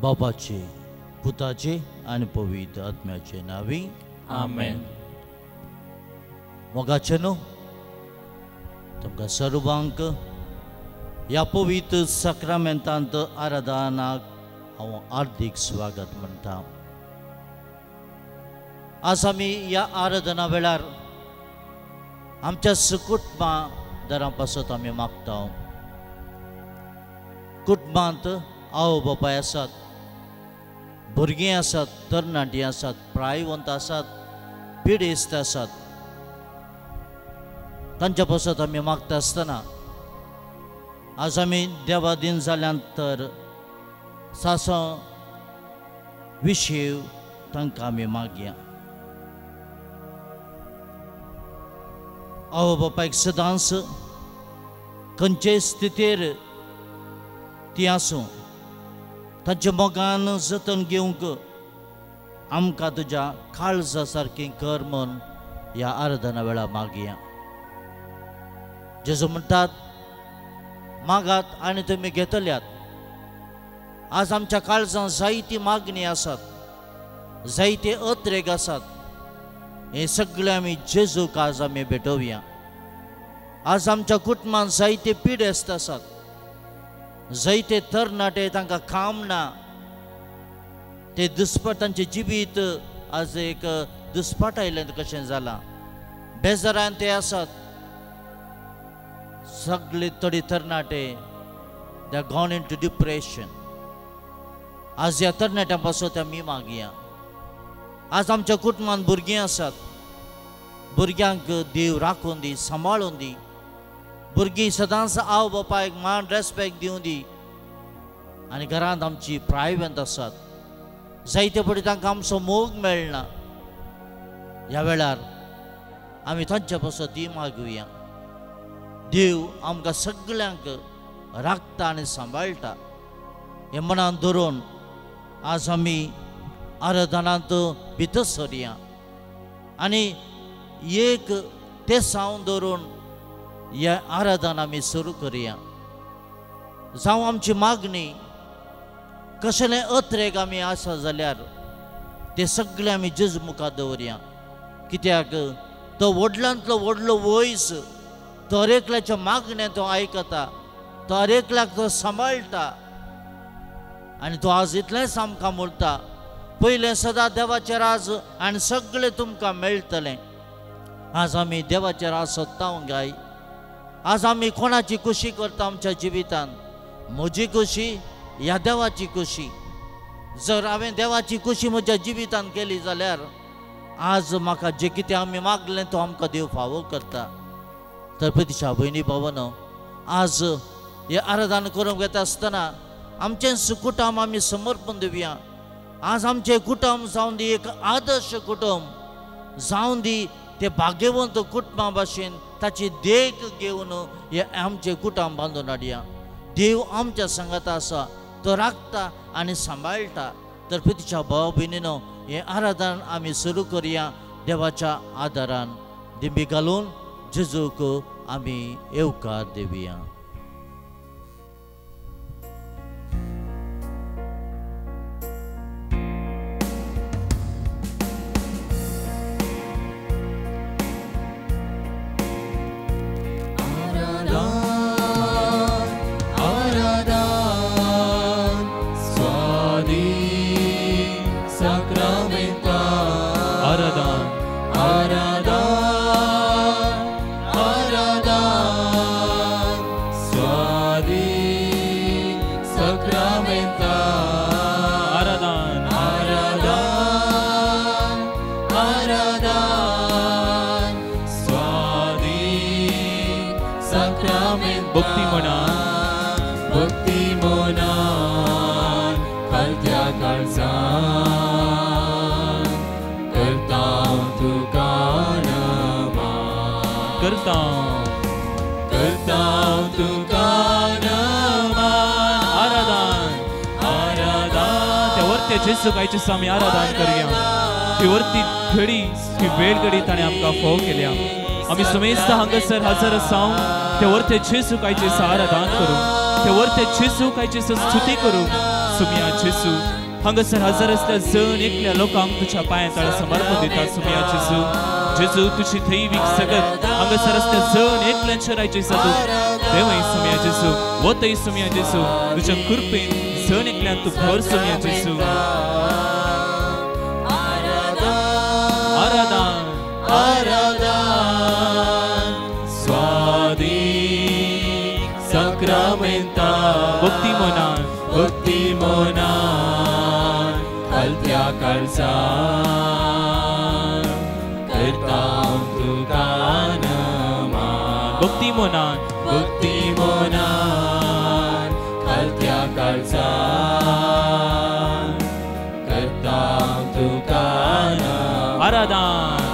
बापाचे, पुताचे आणि पवित्र आत्म्याचे नावी आमेन. मोगाचेनो तुमकां सर्वांक ह्या पवित्र सक्रामेंतांत आराधनाक हांव हार्दिक स्वागत म्हणटा. आज आमी ह्या आराधना वेळार आमच्या कुटुंबां दरां पासत आमी मागता. कुटुंबांत आवय बापाय आसात, भुरगीं आसात, तरणाटीं आसात, प्रायवंत आसात, पिडेस्त आसात. तांच्या पासत आमी मागता आसतना आज आमी देवा दिन जाल्यानंतर सासो विशय तांकां आमी मागया. आवय बापायक सदांच खंयचे स्थितीर ती आसूं तांचे मोगान जतन घेवंक आमकां तुज्या काळजा सारकी कर म्हूण ह्या आराधना वेळा मागया. जेजू म्हणटात, मागात आनी तुमी घेतल्यात. आज आमच्या काळजांत जायती मागणी आसात, जायते अत्रेक आसात. हे सगळे आमी जेजूक आज आमी भेटोवया. आज आमच्या कुटुंबांत जायते पिडेस्त आसात, जायते तरणाटे तांकां काम ना. ते दुस्पट तांचे जिवीत आज एक दुस्पट आयिल्लें कशें जालां. बेजारान ते आसात. सगळे थोडे तरणाटे they are gone into depression. आज ह्या तरणाट्यां पासत आमी मागया. आज आमच्या कुटुंबांत भुरगीं आसात, भुरग्यांक देव राखून दी, सांबाळून दी. भुरगीं सदांच आवय बापायक मान रेस्पेक्ट दिवं दी. आनी घरांत आमची प्रायवेंत आसात, जायते फावटी तांकां आमचो मोग मेळना. ह्या वेळार आमी तांच्या पासत ती मागुया. देव आमकां सगळ्यांक राखता आनी सांबाळटा हें मनान धरून आज आमी आराधनांत भितर सरया. आनी एक ते सावन धरून ह्या आराधना आमी सुरू करुया. जावं आमची मागणी कसलें अत्रेक आमी आसा जाल्यार ते सगळे आमी जेजू मुखार दवरया. कित्याक तो व्हडल्यांतलो व्हडलो वयस तो एकल्याच्या मागण्या तो आयकता, तो एकल्याक तो सांबाळटा. आनी तो आज इतलेंच आमकां म्हणटा, पयलें सदां देवाचें राज आनी सगळें तुमकां मेळटलें. आज आमी देवाचें राज सोदता गाय. आज आमी कोणाची खुशी करता आमच्या जिवितांत? म्हजी खुशी ह्या देवाची खुशी. जर हांवें देवाची खुशी म्हज्या जिवितांत केली जाल्यार आज म्हाका जें कितें आमी मागलें तो आमकां देव फावो करता. तर प्रतिशा भयणी भावानो, आज हे आराधना करूंक येता आसतना आमचें कुटुंब आमी समर्पण दिवया. आज आमचें कुटुंब जावन दी एक आदर्श कुटुंब जावन दी. ते भाग्यवंत कुटुंबा भाशेन ताची देख घेवन हे आमचें कुटुंब बांदून हाडया. देव आमच्या संगत आसा, तो राखता आनी सांबाळटा. तर प्रतिशा भाव भयणीनो, हे आराधन आमी सुरू करुया देवाच्या आदारान. दिंबी घालून जेजूक आमी येवकार दिवया. जेजू कायचे आमी आराधन करूया. ही वर्ती घडी, ही वेळ घडी ताणें आमकां फोव केल्या. आमी समेस्त हांगासर हजर आसा. ते वर्ते जेजू कायचे आराधन करूं, ते वर्ते जेजू कायचे स्तुती करूं. सुमिया जेसू हांगासर हजर असल्या जण एकल्या लोकांक तुझ्या पांयातळ समर्पण दिता सुमिया जेसू जेसू तुझी दैविक सगत हांगासर असल्या जण एकल्यांचे रायचे साधू देवय सुमिया जेसू वतय सुमिया जेसू तुझ्या कृपेन जण एकल्यान तू भर सुमिया जेसू आराधन आराधन स्वादिक सक्रामेंता भक्ती मनान कलत्या काळजा करता तुका नमान भक्ती मनान कलत्या काळजा करता तुका आराधन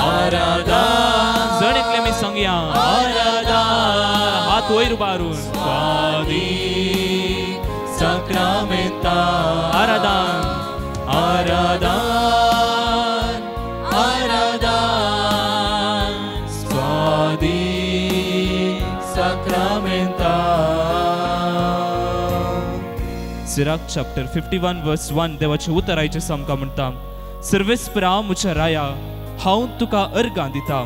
आराधन जण एकले मी सांगया आराधन हात वयर बारून स्वादिक सक्रामेंता आराधन आराधन आराधन स्वादिक सक्रामेंता सिराक चॅप्टर 51 वर्स 1 देवाचे उतर आयचे समका म्हणटा सर्वेस्परा मुझ्या राया हांव तुका अर्गां दिता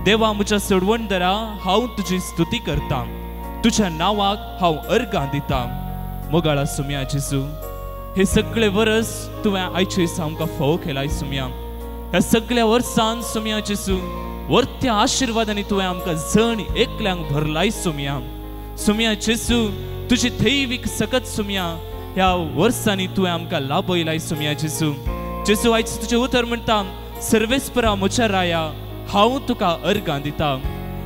देवा मुझ्या सोडवणदरा हांव तुजी स्तुती करता तुझ्या नावाक हांव अर्गां दिता मोगाळा सुमिया जेसू हे सगळे वर्स तुवें आयचे आमकां फोव केलाय सुमिया ह्या सगळ्या वर्सान सुमिया जेसू वर्त्या आशिर्वादांनी तुवें आमकां जण एकल्यांक भरलाय सुमिया सुमिया जेसू तुजी दैविक सकत सुमिया ह्या वर्सांनी तुवें आमकां लाभयलाय सुमिया जेसू जेसू आयज तुझे उतर म्हणटा सर्वेस्परा मुझ्या राया हांव तुका अर्गां दिता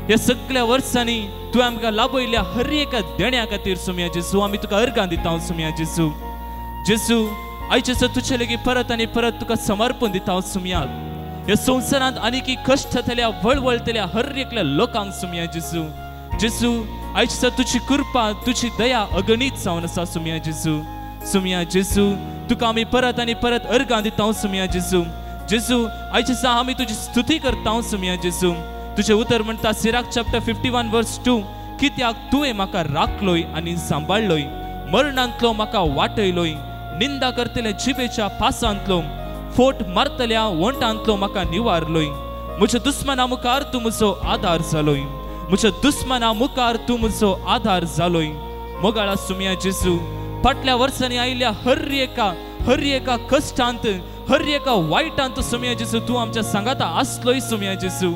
ह्या सगळ्या वर्सांनी तुवें आमकां लाभयल्या हर एका देण्या खातीर सुमिया जेसू आमी तुका अर्गां दिता सुमिया जेसू जेसू आयचे तुझे लेगी परत आनी परत तुका समर्पण दिता सुमिया ह्या संवसारांत आनीक कश्टतल्या वळवळतल्या हर एकल्या लोकांक सुमिया जेसू जेसू आयचे तुझी कृपा तुझी दया अगणित जावन आसा सुमिया जेसू सुमिया जेसू तुका आमी परत आनी परत अर्गां दिता सुमिया जेसू जेसू आयचे आमी तुजी स्तुती करता सुमिया जेसू तुझे उतर म्हणटा सिराक चॅप्टर 51 वर्स 2 कित्याक तुवें म्हाका राखलोय आनी सांबाळलोय मरणांतलो म्हाका वाटयलोय निंदा करतल्या जिबेच्या पासांतलो फोट मारतल्या वंटांतलो म्हाका निवारलोय म्हज्या दुस्मना मुखार तूं म्हजो आधार जालोय म्हज्या दुस्मना मुखार तूं म्हजो आधार जालोय मोगाळा सुमिया जेसू फाटल्या वर्सांनी आयिल्ल्या हर एका कश्टांत हर एका वायटांत सुमिया जेसू तूं आमच्या सांगाता आसलोय सुमिया जेसू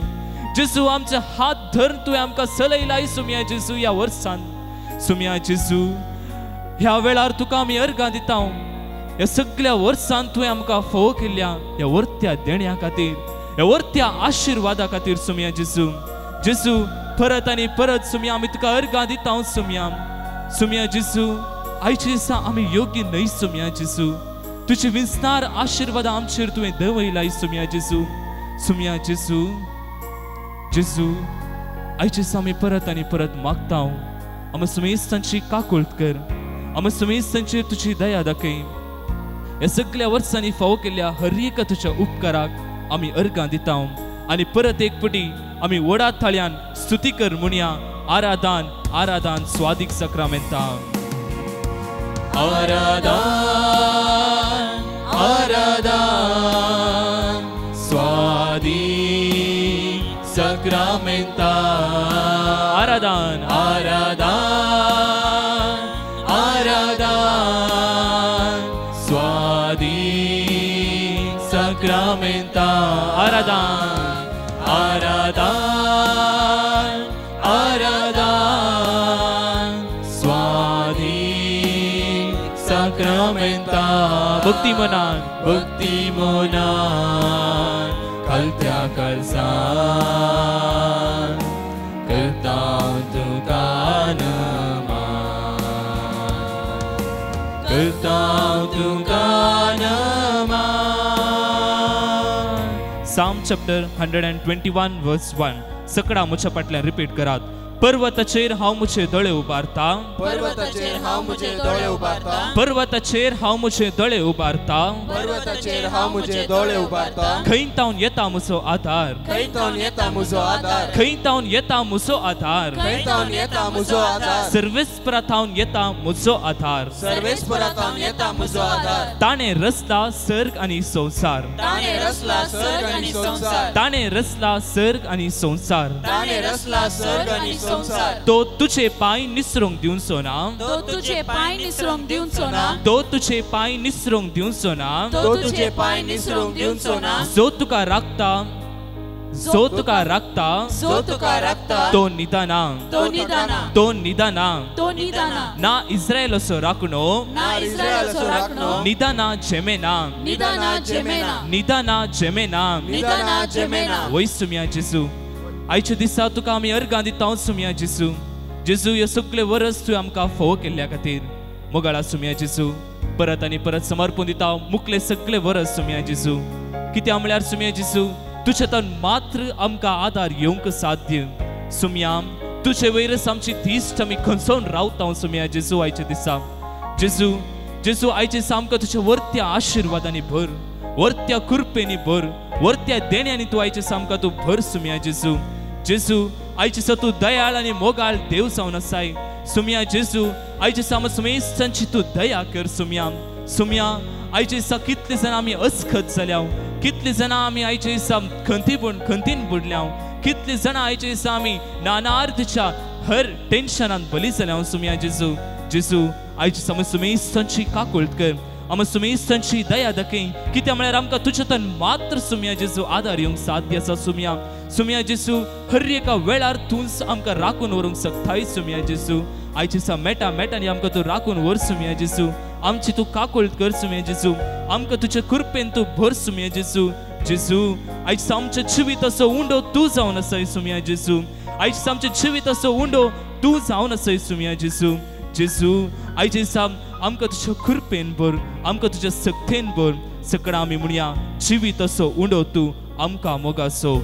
जेसू आमचे हात धरून तुवें आमकां चलयलाय सुमिया जेसू ह्या वर्सान सुमिया जेसू ह्या वेळार तुका आमी अर्गां दिता ह्या सगळ्या वर्सान तुवें आमकां फोव केल्ल्या ह्या वर्त्या देण्या खातीर ह्या वर्त्या आशिर्वादा खातीर सुमिया जेसू जेसू परत आनी परत सुमिया आमी तुका अर्गां दिता सुमिया जेसू आयचे दिसा आमी योग्य न्हय सुमिया जेसू तुझे विस्तार आशिर्वाद आमचेर तुवें दवरलाय सुमिया जेसू सुमिया जेसू जेसू आयचे दिसा आमी परत आनी परत मागता आमी सुमेस्तांची काकुळट कर आमी सुमेस्तांचेर तुजी दया दाखय ह्या सगळ्या वर्सांनी फावो केल्ल्या हर एका तुज्या उपकाराक आमी अर्गां दिता आनी परत एक फावटी आमी व्हडा थाळ्यान स्तुती कर म्हणया आराधन आराधन स्वादिक सक्रामेंता आराधन आराधन स्वादिक सक्रामेंता आराधन आराधन आराधन स्वादिक सक्रामेंता आराधन आराधन आराधन स्वादिक सक्रामेंता भक्ती मनान कलत्या काळजान करता तुका नमन करता तुका नमन Psalm chapter 121 verse 1 सकड़ा मुझ्या फाटल्यान रिपीट करात पर्वताचेर हांव मुझे दोळे उबारता पर्वताचेर हांव मुझे दोळे उबारता पर्वताचेर हांव मुझे दोळे उबारता पर्वताचेर हांव मुझे दोळे उबारता खंयतावन येता म्हजो आधार खंयतावन येता म्हजो आधार खंयतावन येता म्हजो आधार खंयतावन येता म्हजो आधार सर्वेस्परातावन येता म्हजो आधार सर्वेस्परातावन येता म्हजो आधार ताणे रचला सर्ग आनी संसार ताणे रचला सर्ग आनी संसार ताणे रचला सर्ग आनी संसार ताणे रचला सर्ग आनी संसार तो तुझे पाय निसरूंक दिवचो ना तो तुझे पाय निसरूंक दिवचो ना तो तुझे पाय निसरूंक दिवचो ना तो तुझे पाय निसरूंक दिवचो ना जो तुका राखता जो तुका राखता जो तुका राखता तो निदाना तो निदाना तो निदाना तो निदाना ना इस्राएल असो राखणो ना इस्राएलचो राखणो निदाना जेमेना निदाना जेमेना निदाना जेमेना निदाना जेमेना वय सुम्या जेजू आयच्या दिसा तुका आमी अर्गां दिता सुम्या जेजू जेजू ह्यो सगळे वरस तुवें आमकां फोव केल्ल्या खातीर मोगाळा सुम्या जेजू परत आनी परत समर्पण दिता मुखले सगळे वरस सुम्या जेजू कित्याक म्हळ्यार सुम्या जेजू तुझे तन मात्र आमकां आदार येवंक साध्य सुम्या तुझे वयरस आमची दिश्ट आमी खंचोवन रावता सुम्या जेजू आयच्या दिसा जेजू जेजू आयच्या दिसा आमकां तुज्या वर्त्या आशिर्वादांनी भर वर्त्या कृपेनी भर वर्त्या देण्यांनी तूं आयच्या दिसा आमकां तूं भर सुम्या जेजू जेजू आयच्या दिसा तूं दयाळ आनी मोगाळ देव जावन आसाय सुम्या जेजू आयच्या दिसा आमच्या समेस्तांची तूं दया कर सुम्या सुम्या आयच्या दिसा कितले जाण आमी अस्खत जाल्या कितले जाणां आमी आयच्या दिसा खंतीन बुडल्या कितले जाणां आयच्या दिसा आमी नाना अर्थच्या हर टेन्शनान बली जाल्या सुम्या जेजू जेजू आयच्या दिसा आमी समेस्तांची काकुळट कर आमी समेस्तांची दया दाखय कित्याक म्हळ्यार आमकां तुज्या तन मात्र सुम्या जेजू आदार येवंक साध्य आसा सुम्या सुम्या जेजू हर एका वेळार तूंच आमकां राखून व्हरूंक शकताय सुम्या जेजू आयच्या दिसा मेटांनी आमकां तूं राखून व्हर सुम्या जेजू आमची तूं काकुळट कर सुम्या जेजू आमकां तुज्या कृपेन तूं भर सुम्या जेजू जेजू आयच्या दिसा आमचें जिवीत असो उंडो तूं जावन आसाय सुम्या जेजू आयच्या दिसा आमचें जिवीत असो उंडो तूं जावन आसाय सुम्या जेजू जेजू आयच्या दिसा आमकां तुज्या कृपेन भर आमकां तुज्या सक्तेन भर सकाळ आमी म्हणया जिवीत असो उंडो तूं आमकां मोगासो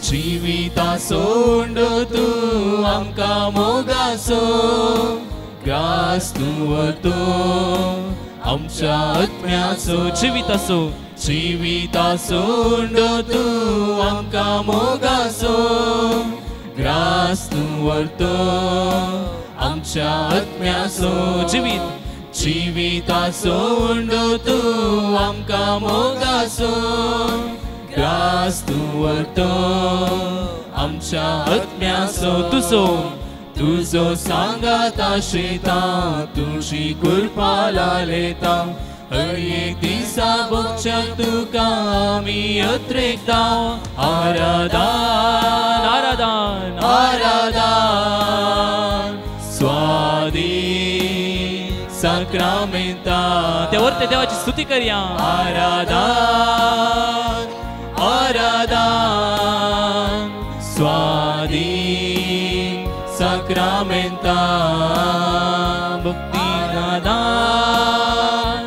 जिविताचो उंडो तूं आमकां मोगाचो ग्रास तूं व्हरतो आमच्या आत्म्याचो जिविताचो उंडो तूं आमकां मोगाचो ग्रास तूं व्हरतो आमच्या आत्म्याचो जिविताचो उंडो तूं आमकां मोगाचो ग्रास तूं व्हरतो आमच्या आत्म्याचो तुजो सांगात आशेता तुजी कृपा लालेता हर एक दिसा भोगच्या तुका आमी अत्रेकता आराधन आराधन आराधन स्वादी सक्रामेंता त्या वर्ते देवाची स्तुती करया आराधन आराधन स्वादी सक्रामेंता भक्ती नादान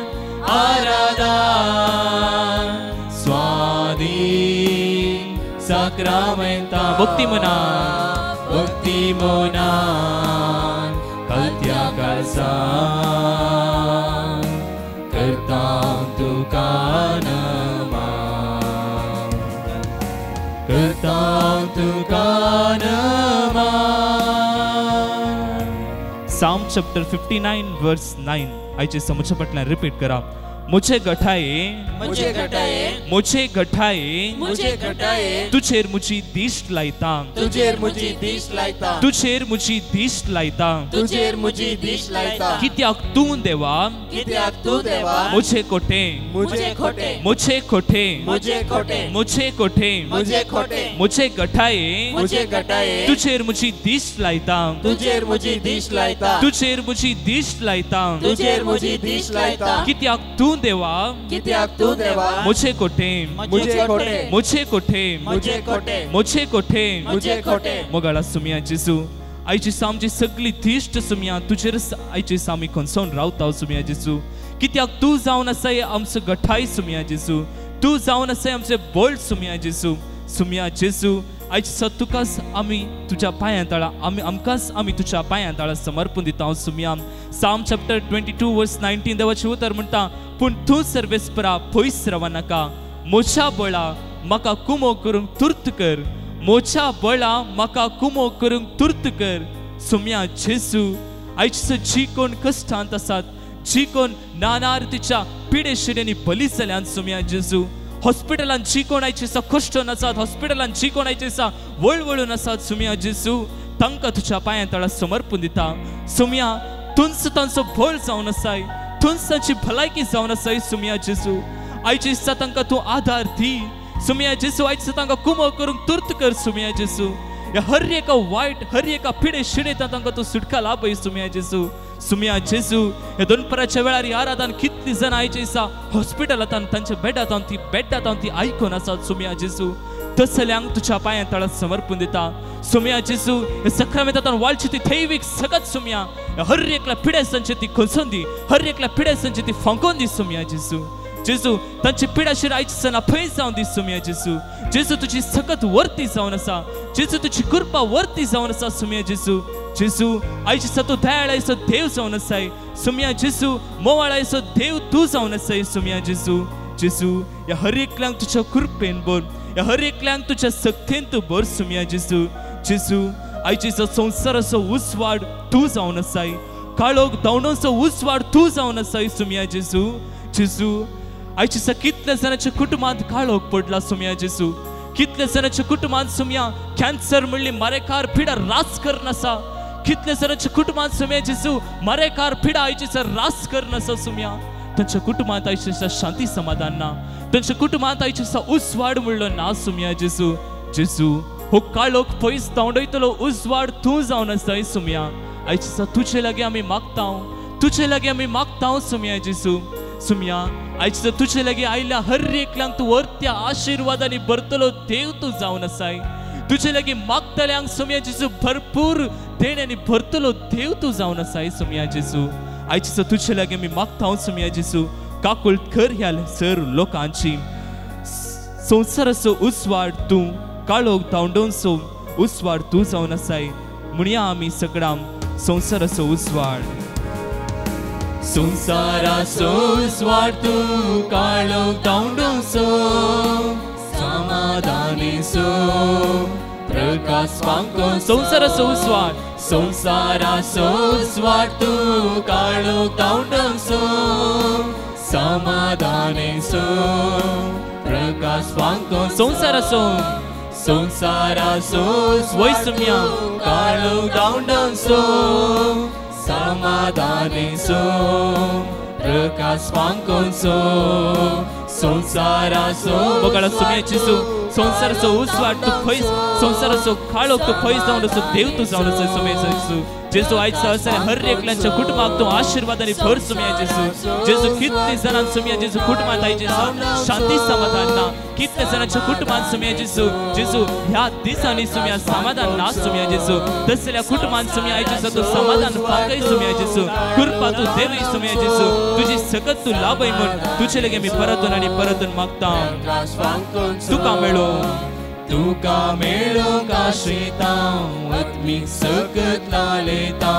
आराधन स्वादी सक्रामेंता भक्ती मना कलत्या काळसा करता तुका नमन करता तुका नमन Psalm chapter 59 verse 9 आयचे समोरच्या पटल्यान रिपीट करा मुझे घटाये तुझेर मुझी दिश्ट लायता तुझेर मुझी दिश्ट लायता तुझेर मुझी दिश्ट लायता तुझेर मुझी दिश्ट लायता कित्याक तूं देवा मुझे खोटे मुझे खोटे मुझे खोटे मुझे खोटे मुझे खोटे मुझे खोटे मुझे घटाये मुझे घटाये तुझेर मुझी दिश्ट लायता तुझेर मुझी दिश्ट लायता तुझेर मुझी दिश्ट लायता तुझेर मुझी दिश्ट लायता कित्याक तूं देवा कित्याक तूं देवा मुझे खोटे मुझे खोटे मुझे खोटे मुझे खोटे मुझे खोटे मुझे खोटे मोगाळा सुम्या जेजू आयची सामची सगळी दिश्ट सुम्या तुजेर आयची सामी खंचोवन रावता सुम्या जेजू कित्याक तूं जावन आसाय आमचो घटाय सुम्या जेजू तूं जावन आसाय आमचे बोल्ड सुम्या जेजू आयज तुकाच आमी तुज्या पांयां तळा आमकांच आमी तुज्या पांयां तळा समर्पण दिता सुमया. साम चॅप्टर 22 वर्स 19 देवाचें उतर म्हणटा, पूण तूं सर्वेस्परा पयस रावं नाका, म्हज्या बळा म्हाका कुमो करूंक तुर्त कर, म्हज्या बळा म्हाका कुमो करूंक तुर्त कर. सुमया जेजू आयज जी कोण कश्टांत आसात, जी कोण नाना रितीच्या पिडे शिडेनी बली जाल्यान सुमया जेजू, हॉस्पिटलांत जी कोण आयज कश्टन आसात, हॉस्पिटलांत जी कोण आयज वळवळून आसात सुमया जेजू, तांकां तुज्या पांयां तळा समर्पण दिता. सुमया तुंच तांचो बळ जावन आसाय, तुंच तांची भलायकी जावन आसाय सुमया जेजू. आयज तांकां तूं आधार दी सुमया जेजू, आयज तांकां कुमो करूंक तुर्त कर सुमया जेजू. ह्या हर एका वायट हर एका पिडे शिडेता तांकां तूं सुटका लाभय सुमया जेजू. सुमया जेजू ह्या दनपराच्या वेळार आराधन कितली जाणां आयज हॉस्पिटलांत तांच्या बेड्डांत ती आयकून आसात सुमया जेजू, तसल्यांक तुज्या पांयां तळा समर्पण दिता. सुमया जेजू हे सक्रामेंतांत वाळची ती थैवीक सगत सुमया, हर एकल्या पिड्यासांची ती खोसून दी, हर एकल्या पिड्यासांची ती फांकोन दी सुमया जेजू. जेजू तांची पिडाशीर आयज अफय जावन दी सुमया जेजू. जेजू तुजी सकत वर्ती जावन आसा, जेजू तुजी कृपा वर्ती जावन आसा सुमया जेजू. जेजू आयज तूं दयाळायचो देव जावन आसाय सुमया जेजू, मोवाळायचो देव तूं जावन आसाय सुमया जेजू. जेजू ह्या हर एकल्यांक तुज्या कृपेन भर, ह्या हर एकल्यांक तुज्या सक्तेन तूं भर सुमया जेजू. जेजू आयज संवसाराचो उजवाड तूं जावन आसाय, काळोख धांवडोचो उजवाड तूं जावन आसाय सुमया जेजू. जेजू आयज कितल्या जाणांच्या कुटुंबांत काळोख पडला सुमया जेजू, कितल्या जाणांच्या कुटुंबांत सुमया कॅन्सर म्हणली मारेकार पिडा रास करन आसा, कितल्या जाणांच्या कुटुंबांत सुमया जेजू मारेकार पिडा आयज रास करन आसा सुमया. तांच्या कुटुंबांत आयज शांती समाधान ना, तांच्या कुटुंबांत आयज उजवाड म्हणलो ना सुमया जेजू. जेजू हो काळोख पयस धांवडयतलो उजवाड तूं जावन आसाय सुमया. आयज तुजे लागीं आमी मागता, तुजे लागीं आमी मागता सुमया जेजू. सुमया आयज तुजे लागीं आयल्या हर एकल्यांक तूं वर्त्या आशिर्वादांनी भरतलो देव तूं जावन आसाय. तुजे लागीं मागतल्यांक सुमया जेजू भरपूर देण्यांनी भरतलो देव तूं जावन आसाय सुमया जेजू. आयज तुजे लागीं आमी मागता सुमया जेजू, काकुळट कर ह्या सर लोकांची. संवसाराचो उजवाड तूं, काळोख धांवडोचो उजवाड तूं जावन आसाय. म्हणया आमी सगळ्यांक संवसाराचो उजवाड. संसाराचो उजवाड तूं, काळोख धांवडोचो समाधानीचो प्रकाश पांको. संसाराचो उजवाड, संसाराचो उजवाड तूं, काळोख धांवडोचो समाधानीचो प्रकाश पांको. संसाराचो वय सुमया, काळोख धांवडोचो समाधानीचो प्रकाश पांकोचो. संसाराचो बघा सुमया जेजू, संसाराचो उजवाड तूं खंय, संसाराचो काळोख तूं खंय जावन आसा देव तूं जावन आसा सुमया जेजू. जेजू आयज हर एकल्यांच्या कुटुंबाक तूं आशिर्वादांनी भर सुमया जेजू. जेजू कितली जाणां सुमया जेजू कुटुंबांत आयज शांती समाधान ना, कितल्या जाणांच्या कुटुंबांत सुमया जेजू. जेजू ह्या दिसांनी सुमया समाधान ना सुमया जेजू, तसल्या कुटुंबांत सुमया आयज तूं समाधान फाकय सुमया जेजू. कृपा तूं देवय सुमया जेजू, तुजी सकत तूं लाभय म्हण तुजे लागीं आमी परतून आनी परतून मागता. तुका मेळोंक आशेता, आत्मीक सकत लालेता,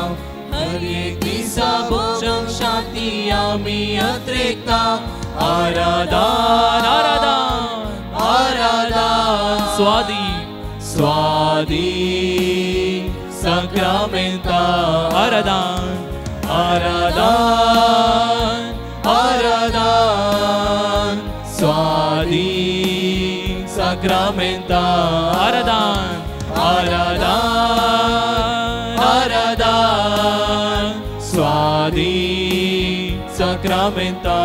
हर एक दिसा भोजन शांती आमी अत्रेकता. आराधन आराधन आराधन स्वादी स्वादी सक्रामेंता. आराधन आराधन आराधन स्वादी सक्रामेंता. आराधन आराधन आराधन स्वादी सक्रामेंता.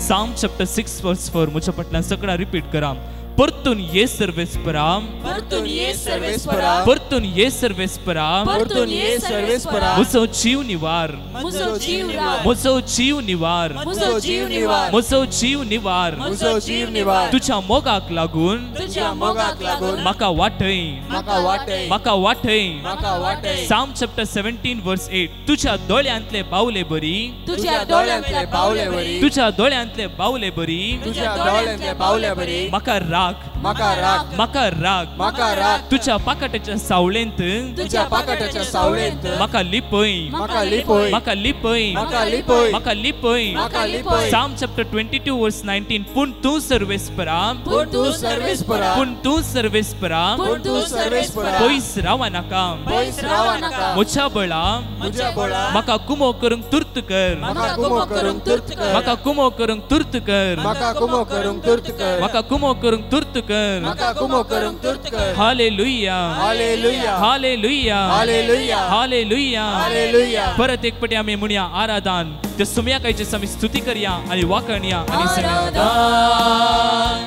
Psalm chapter 6 verse 4 मुझे पटना सगळा रिपीट करा. परतून ये सर्वेस्परा, परतून ये सर्वेस्परा, परतून ये सर्वेस्परा, परतून ये सर्वेस्परा, मुझो जीव निवार, मुझो जीव निवार, मुझो जीव निवार, मुझो जीव निवार, मुझो जीव निवार, मुझो जीव निवार. तुझ्या मोगाक लागून, तुझ्या मोगाक लागून म्हाका वाटय, म्हाका वाटय, म्हाका वाटय. म्हाका वाटय. Psalm chapter 17 verse 8 तुझ्या दोळ्यांतले बावले बरी, तुझ्या दोळ्यांतले बावले बरी, तुझ्या दोळ्यांतले बावले बरी, तुझ्या दोळ्यांतले बावले बरी. म्हाका राख, म्हाका राग म्हाका राग म्हाका राग तुझ्या पाकटाच्या सावळेंत तुझ्या पाकटाच्या सावळेंत म्हाका लिपय म्हाका लिपय म्हाका लिपय म्हाका लिपय म्हाका लिपय म्हाका लिपय Psalm chapter 22 verse 19 पूण तूं सर्वेस्परा पूण तूं सर्वेस्परा पूण तूं सर्वेस्परा पूण तूं सर्वेस्परा पयस रावा नाका पयस रावा नाका म्हज्या बळा म्हज्या बळा म्हाका कुमो करूंक तुर्त कर म्हाका कुमो करूंक तुर्त कर म्हाका कुमो करूंक तुर्त कर म्हाका कुमो करूंक तुर्त कर म्हाका कुमो करूंक तुर्त कर म्हाका कुमो करूंक तुर्त कर हालेलुया हालेलुया हालेलुया हालेलुया हालेलुया हालेलुया परत एक पटी आमी म्हणया आराधन त्या सुम्याकायची आमी स्तुती करया आणि वाकणया आणि आराधन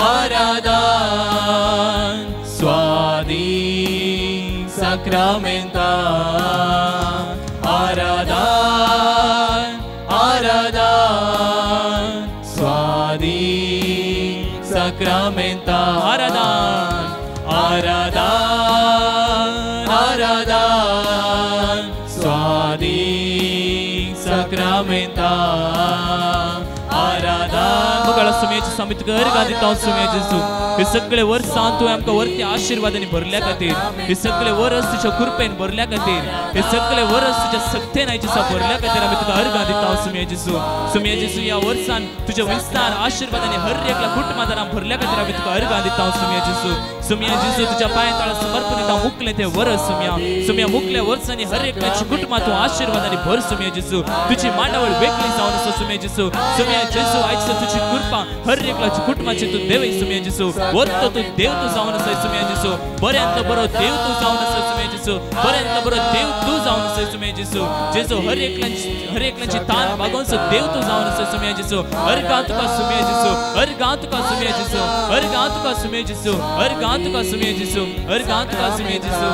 आराधन स्वादी साक्रामेंता आराधन आराधन स्वादी साक्रामेंता आराधन आराधन आराधन स्वादी साक्रामेंता आराधन मुगाला सुम्याची समित घर गादिता सुम्या जेजू हे सगळे वर्सां तू आमकां वरती आशीर्वादांनी भरल्या खातीर हे सगळे वरस तुझ्या कृपेन भरल्या खातीर हे सगळे वरस तुझ्या सत्तेन आयच्या भरल्या खातीर आमी तुका अर्घ दिता सुम्या जेजू या वर्सान तुझ्या विस्तार आशीर्वादांनी हर एकल्या कुटुंबादारां भरल्या खातीर आमी तुका अर्घ दिता सुम्या जेजू तुझ्या पांया तळा समर्पण दिता मुकले ते वरस सुम्या मुकल्या वर्सांनी हर एकल्याची कुटुंबां तू आशीर्वादांनी भर सुम्या जेजू तुझी मांडावळ वेगळी जावन आसा सुम्या जेजू आयज तुझी कृपा हर एकल्याची कुटुंबाची तू देव सुम्या जेजू वर्त तू देव तू जावन आसा सुम्या जेजू बऱ्यांत बरो देव तू जावन आसा सुम्या जेजू बऱ्यांत बरो देव तू जावन आसा सुम्या जेजू हर एकल्याची तान भागोवचो देव तू जावन आसा सुम्या जेजू हर गांव तुका सुम्या जेजू हर गांव तुका सुम्या जेजू हर गांव तुका सुम्या जेजू हर गांव तुका सुम्या जेजू हर गांव तुका सुम्या जेजू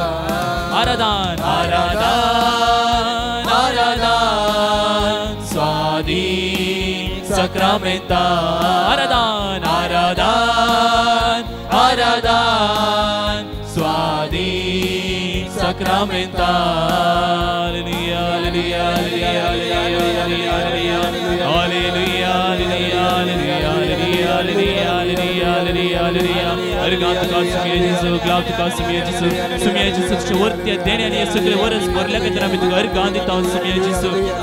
आराधन आराधन आराधन स्वादी साक्रामेंता आराधन आराधन आराधन स्वादी साक्रामेंता हालेलुया हालेलुया हालेलुया हालेलुया हालेलुया हालेलुया हालेलुया हालेलुया हर गांव तुका सुम्या जेजू ग्लाव तुका सुम्या जेजू वरती देण्याने सगळे वरस भरल्या खातीर आमी तुका हर गांव दिता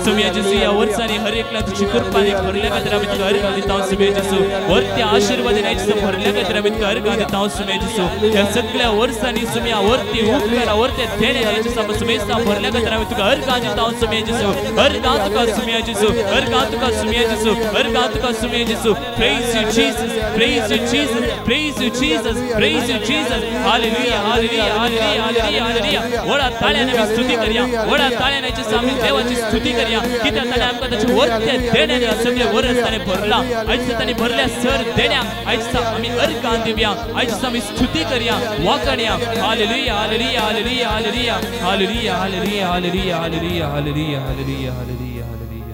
सुम्या जेजू या वर्सांनी हर एकल्या तुजी कृपाने भरल्या खातीर आमी तुका हर गांव दिता सुम्या जेजू वरती आशीर्वादाने आयज भरल्या खातीर आमी तुका हर गांव दिता सुम्या जेजू या सगळ्या वर्सांनी सुम्या वरती उपकारा वरती देण्याने आयज सुमेस्ता भरल्या खातीर आमी तुका हर गांव दिता सुम्या जेजू हर गांव तुका सुम्या जेजू हर गांव तुका सुम्या जेजू हर गांव तुका सुम्या जेजू praise you Jesus praise you Jesus praise you Jesus praise you Jesus hallelujah hallelujah hallelujah hallelujah hallelujah vada ताळ्याने आमी स्तुती करया वडा ताळ्याने आयज आमी देवाची स्तुती करया कित्याक ताणें आमकां ताचे वरते देण्याने सगळे वरस ताणें भरला आयज ताणें भरल्या सर देण्याक आयज आमी अर्घां दिवया आयज आमी स्तुती करया वाकणया hallelujah hallelujah hallelujah hallelujah hallelujah hallelujah hallelujah hallelujah hallelujah hallelujah hallelujah hallelujah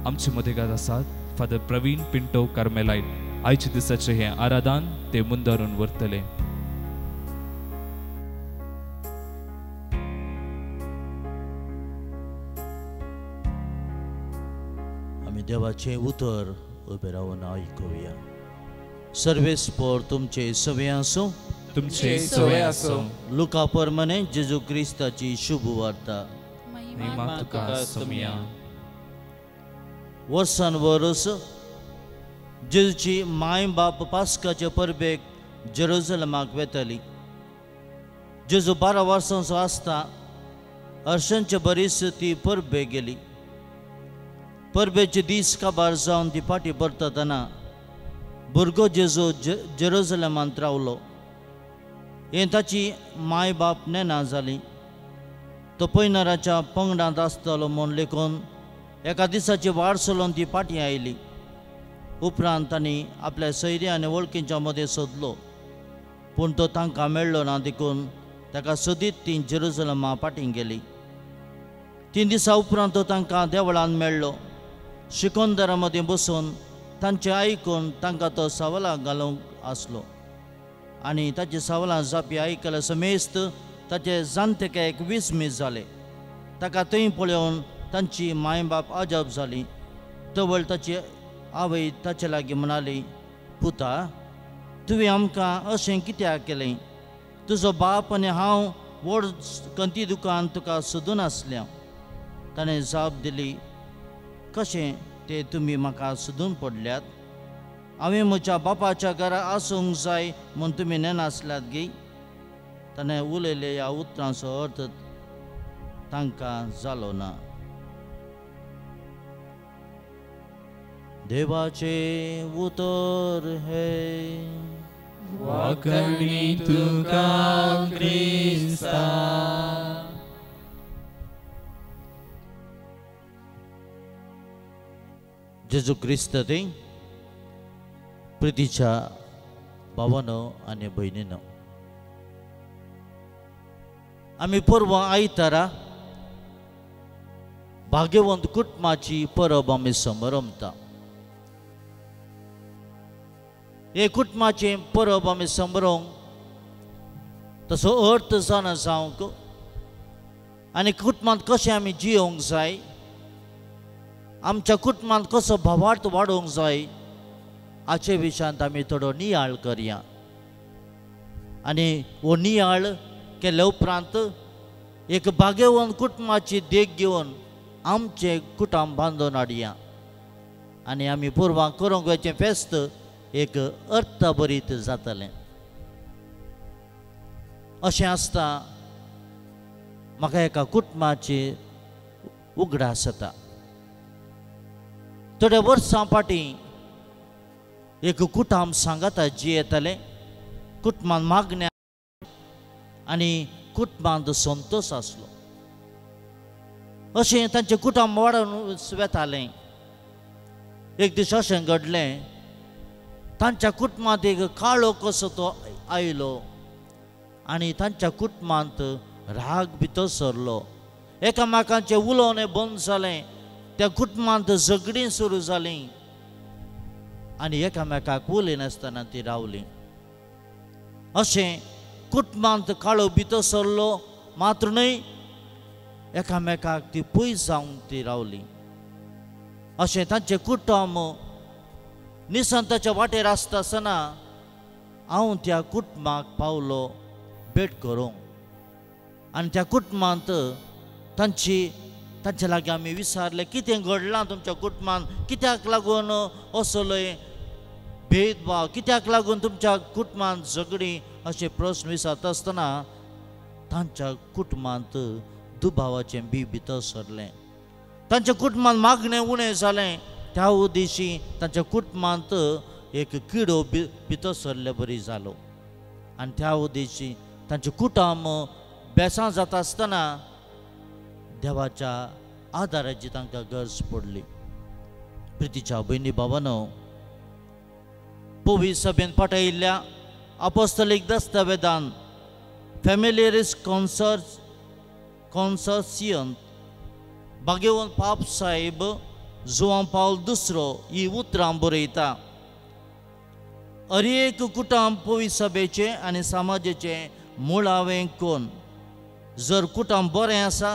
आमचे मदेगात आसात फादर प्रवीण पिंटो कार्मेलाइट आयचे दिसाचे हे आराधन ते मुंदारून व्हरतले आमी देवाचे उतर उबे रावन आयकुया सर्वेस्पर तुमचे सवे आसूं तुमचे सवे आसूं लुका प्रमाणे जेजू क्रिस्ताची शुभ वार्ता महिमा तुका सुम्या वर्सान वर्स जेजूची माय बाप पास्काचे परबेक जेरुसलेमाक वेतली जेजू 12 वर्सांचो आसता हर्षांचे बरीस ती परबेक गेली परबेचे दीस काबार जावन ती फाटी परतना भुरगो जेजू जेरुसलेमांत रावलो हे ताची माय बाप नेना जाली तो पैनराच्या पंगडांत आसतलो म्हूण लेखून एका दिसाची वाट चलोवन ती फाटी आयली उपरांत तांणी आपल्या सैरी आनी वळखींच्या मदें सोदलो पूण तो तांकां मेळ्ळो ना देखून ताका सोदीत ती जेरुसलेमा फाटीं गेली 3 दिसां उपरांत तो तांकां देवळांत मेळ्ळो शिकोंदरा मदें बसून तांचें आयकून तांकां तो सवालां घालूंक आसलो आनी ताची सवालां जापी आयकल्या समेस्त ताचे जाणटेक्याक 20 मीस जाले ताका थंय पळोवन तांची माय बाप अजाप जाली. तवळ ताची आवय ताचे लागीं म्हणाली, पुता, तुवें आमकां अशें कित्याक केलें? तुजो बाप आनी हांव व्हड कंती दुकान तुका सोदून आसल्या. ताणें जाप दिली, कशें तें तुमी म्हाका सोदून पडल्यात? हांवें म्हज्या बापाच्या घरा आसूंक जाय म्हूण तुमी नेनासल्यात गे. ताणें उलयले ह्या उतरांचो अर्थ तांकां जालो ना. देवाचे उतर हे वाकणी तुका क्रिस्ता. जेजू क्रिस्त ते प्रितीच्या भावानो आनी भयणीनो, आमी परवा आयतारा भाग्यवंत कुटुंबाची परब आमी समारंभता. हे कुटुंबाचे परब आमी समारंभ तसो अर्थ जाणा जावंक आनी कुटुंबांत कशें आमी जियोंक जाय, आमच्या कुटुंबांत कसो भावार्थ वाडोवंक जाय हाचे विशयांत आमी थोडो नियाळ करया. आनी हो नियाळ केल्या उपरांत एक भाग्यवंत कुटुंबाची देख घेवन आमचें कुटुंब बांदून हाडया. आनी आमी पुरवां करूंक वचचें फेस्त एक अर्थभरीत जातलें. अशें आसता म्हाका एका कुटुंबाची उगडास जाता. थोड्या वर्सां फाटीं एक कुटुंब सांगाता जियेतालें. कुटुंबांत मागण्या आनी कुटुंबांत संतोश आसलो. अशें तांचें कुटुंब वाडून वेतालें. एक दीस अशें घडलें, तांच्या कुटुंबांत एक काळो कसो तो आयलो आनी तांच्या कुटुंबांत राग भितर सरलो. एकामेकांचें उलोवणें बंद जालें. त्या कुटुंबांत झगडीं सुरू जालीं आनी एकामेकाक उलयनासतना ती रावलीं. अशें कुटुंबांत काळो भितर सरलो, मात्र न्हय एकामेकाक ती पयस जावन ती रावलीं. अशें तांचें कुटुंब निसंताच्या वाटेर आसता आसतना हांव त्या कुटुंबाक पावलो भेट करूंक. आनी त्या कुटुंबांत तांचे लागीं आमी विचारलें, कितें घडलां तुमच्या कुटुंबांत? कित्याक लागून असलोय भेदभाव? कित्याक लागून तुमच्या कुटुंबांत झगडीं? अशे प्रस्न विचारता आसतना तांच्या कुटुंबांत दुबावाचें भितर सरलें. तांच्या कुटुंबांत मागणें उणें जालें. त्या दिशी तांच्या कुटुंबांत एक किडो भितर सरले बरी जालो. आनी त्या दिशी तांचें कुटुंब बेसां जाता आसतना देवाच्या आदाराची तांकां गरज पडली. प्रितीच्या भयणी भावानो, पवित्र सभेन पाठयिल्ल्या अपोस्तलीक दस्तावेदांत फॅमिलियरीस कॉन्सर्सियन भाग्यवंत पाप साहेब जुआंव पावल II ही उतरां बरयता. हर एक कुटुंब पवित्र सभेचें आनी समाजाचें मुळावें कोण. जर कुटुंब बरें आसा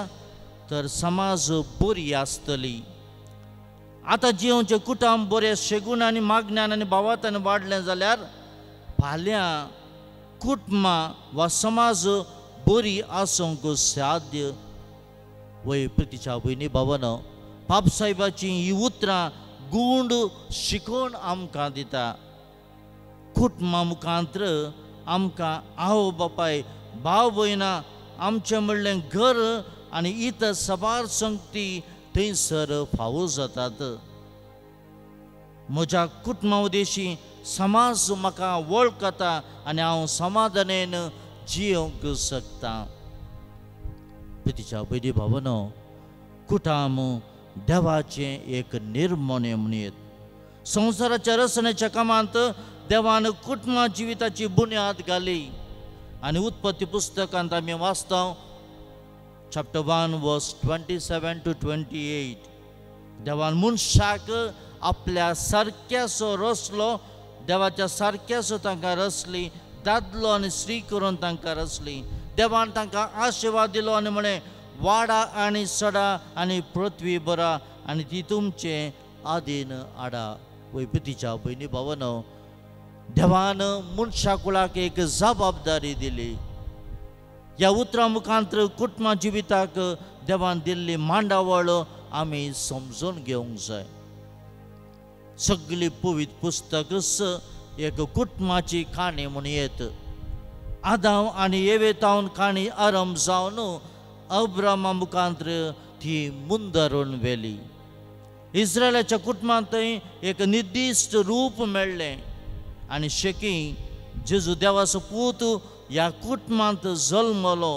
तर समाज बरी आसतली. आतां जिवचे कुटुंब बरें शेगून आनी मागण्यान आनी भावार्थान वाडलें जाल्यार फाल्यां कुटुंबां वा समाज बरी आसूंक साध्य. वय प्रितीच्या भयणी भावानो, पापसाहेबाची ही उतरां गूंड शिकोवन आमकां दिता. कुटुंबा मुखांतर आमकां आवय बापाय, भाव भयणां, आमचें म्हणलें घर आनी इतर सबार संगती थंयसर फावो जातात. म्हज्या कुटुंबा उदेशी समाज म्हाका वळखता आनी हांव समाधानेन जियोंक शकता. प्रितीच्या भयणी भावानो, कुटुंब देवाचें एक निर्मोणें म्हणयत. संवसाराच्या रचनेच्या कामांत देवान कुटुंबा जिविताची बुन्याद घाली. आनी उत्पत्ती पुस्तकांत आमी वाचता chapter 1 verse 27 to 28. देवान मनशाक आपल्या सारक्यासो रचलो. देवाच्या सारक्यासो तांकां रचली. दादलो आनी स्त्री करून तांकां रचली. देवान तांकां आशिर्वाद दिलो आनी म्हळें, वाडा आनी सडा आनी पृथ्वी बरा आनी ती तुमचे आदीन आडा. वैपतीच्या भयणी भावांनो, देवान मनशा कुळाक एक जबाबदारी दिली. ह्या उतरां मुखांतर कुटुंबा जिविताक देवान दिल्ली मांडावळ आमी समजून घेवंक जाय. सगळी पवित्र पुस्तकच एक कुटुंबाची काणी म्हूण येत. आदाम आनी एवेतावन काणी आरंभ जावन अब्रामा मुखांतर ती मुंदरून व्हेली. इस्रायलाच्या कुटुंबांतय एक निर्दिश्ट रूप मेळ्ळें आनी शेकी जेजू देवाचो पूत ह्या कुटुंबांत जल्मलो.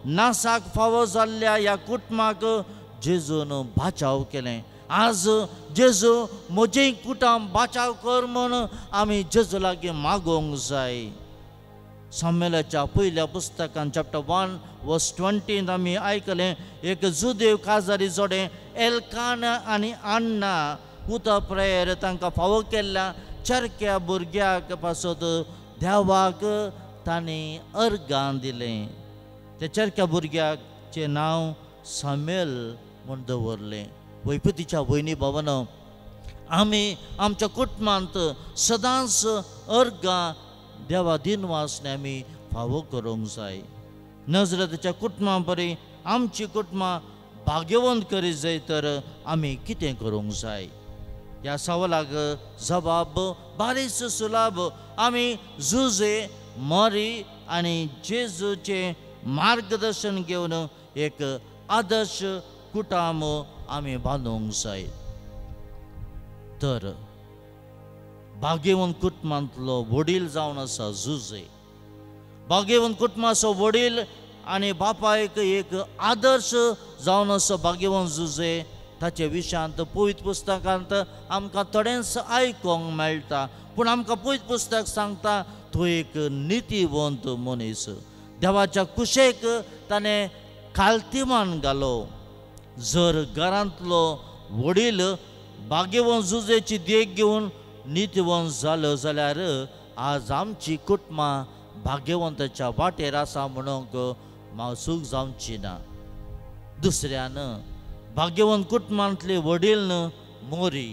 नासाक फावो जाल्ल्या ह्या कुटुंबाक जेजून बाचाव केलें. आज जेजू म्हजें कुटुंब बाचाव कर म्हूण आमी जेजू लागीं मागोवंक जाय. सामुएलाच्या पयल्या पुस्तकान चॅप्टर 1 वर्स 20 आमी आयकलें, एक जुदेव काजारी जोडें एल्काना आनी अन्ना उतर प्रेयर तांकां फावो केल्ल्या चरक्या भुरग्याक पासत देवाक तांणी अर्गां दिलें. त्या चरक्या भुरग्याचें नांव सामुएल म्हूण दवरलें. वैपतीच्या भयणी भावांनो, आमी आमच्या कुटुंबांत सदांच अर्गां देवा दिनवासने आमी फावो करूंक जाय. नजरताच्या कुटुंबा बरी आमची कुटुंबां भाग्यवंत करीत जाय तर आमी कितें करूंक जाय? ह्या सवालाक जबाब बारीक सुलभ. आमी जुजे मरी आनी जेजूचे मार्गदर्शन घेवन एक आदर्श कुटुंब आमी बांदूंक जाय. तर भाग्यवंत कुटुंबांतलो वडील जावन आसा जुजे. भाग्यवंत कुटुंबाचो वडील आनी बापायक एक आदर्श जावन आसा भाग्यवंत जुजे. ताचे विशयांत पवित्र पुस्तकांत आमकां थोडेंच आयकोंक मेळटा, पूण आमकां पवित्र पुस्तक सांगता तो एक नितीवंत मनीस. देवाच्या कुशेक ताणें खालतीमान घालो. जर घरांतलो वडील भाग्यवंत जुजेची देख घेवन नितीवंत जालो जाल्यार आज आमची कुटुंबां भाग्यवंताच्या वाटेर आसा म्हणूंक मावसूक जावची ना. दुसऱ्यान भाग्यवंत कुटुंबांतले वडील मोरी.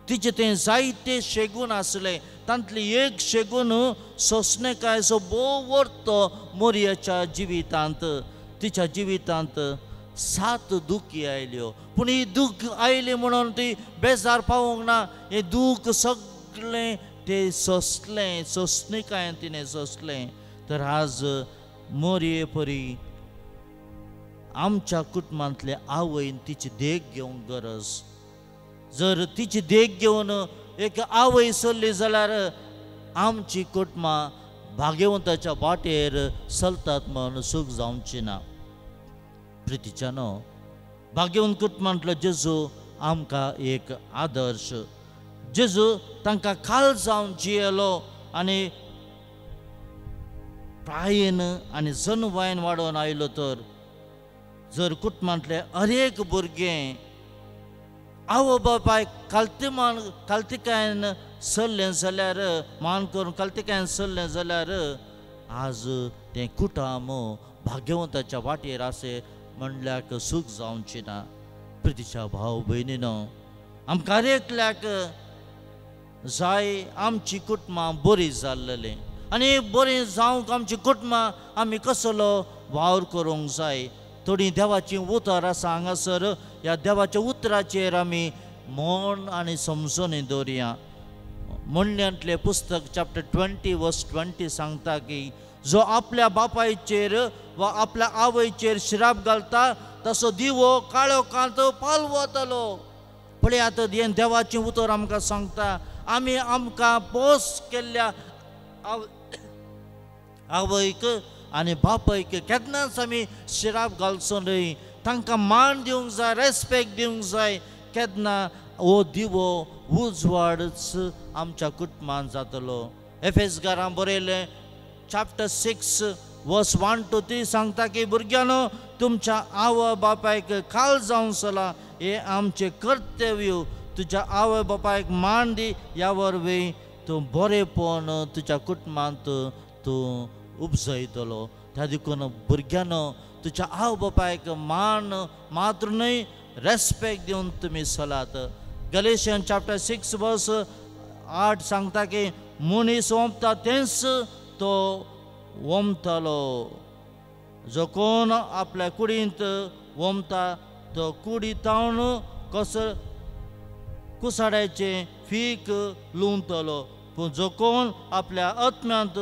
तिचे ते जायते शेगून आसले. तांतली एक शेगून सोंसणेकायचो बोव वर्तो मोरयेच्या जिवितांत. तिच्या जिवितांत 7 दुखी आयल्यो, पूण ही दूख आयली म्हणून ती बेजार पावूंक ना. हे दूख सगळें ते सोंसलें, सोंसणेकायेन तिणें सोंसलें. तर आज मोरये परी आमच्या कुटुंबांतल्या आवयन तिची देख घेवंक गरज. जर तिची देख घेवन एक आवय सरली जाल्यार आमची कुटुंबां भाग्यवंताच्या वाटेर चलतात म्हूण सूख जावची ना. प्रितीच्यानो, भाग्यवंत कुटुंबांतलो जेजू आमकां एक आदर्श. जेजू तांकां खाल जावन जियेलो आनी प्रायेन आनी जन्मवायेन वाडोवन आयलो. तर जर कुटुंबांतले हर एक भुरगें आवय बापायक काल्तिकायेन सरलें जाल्यार, मान करून काल्तिकायेन सरलें जाल्यार आज तें कुटुंब भाग्यवंताच्या वाटेर आसे म्हणल्याक सूख जावची ना. प्रितीच्या भाव भयणीनो, आमकां हर एकल्याक जाय आमची कुटुंबां बरी जाल्लेली आनी बरी जावंक आमची कुटुंबां आमी कसलो वावर करूंक जाय. थोडी देवाची उतर आसा हांगासर. ह्या देवाच्या उतराचेर आमी मन आनी समजून दवरया. म्हणण्यांतलें पुस्तक चॅप्टर 20 वर्स 20 सांगता की जो आपल्या बापायचेर वा आपल्या आवयचेर श्राप घालता तसो दिवो काळोखांत पालवतलो. पळयात, हें देवाचें उतर आमकां सांगता. आमी आमकां पोस केल्ल्या आवयक आनी बापायक केन्नाच आमी श्राप घालचो न्हय. तांकां मान दिवंक जाय, रेस्पेक्ट दिवंक जाय. केन्ना हो दिवो उजवाडच आमच्या कुटुंबांत जातलो. एफेसकारांक बरयलें चॅप्टर 6 वर्स 1 to 3 सांगता की भुरग्यांनो, तुमच्या आवय बापायक खाल जावन चला, हे आमचें कर्तव्य. तुज्या आवय बापायक मान दी, ह्या वरवीं तूं बरेपण तुज्या कुटुंबांत तूं उपजयतलो. त्या देखून भुरग्यानो तुझ्या आवय बापायक मान मात्र न्हय रेस्पेक्ट दिवन तुमी चलात. गलेशियन चॅप्टर 6 वर्स 8 सांगता की मनीस ओंपता तेंच तो ओंपतलो. जो कोण आपल्या कुडींत ओंपता तो कुडी तावन कसर कुसाड्याचे फीक लुंवतलो. पूण जो कोण आपल्या आत्म्यांत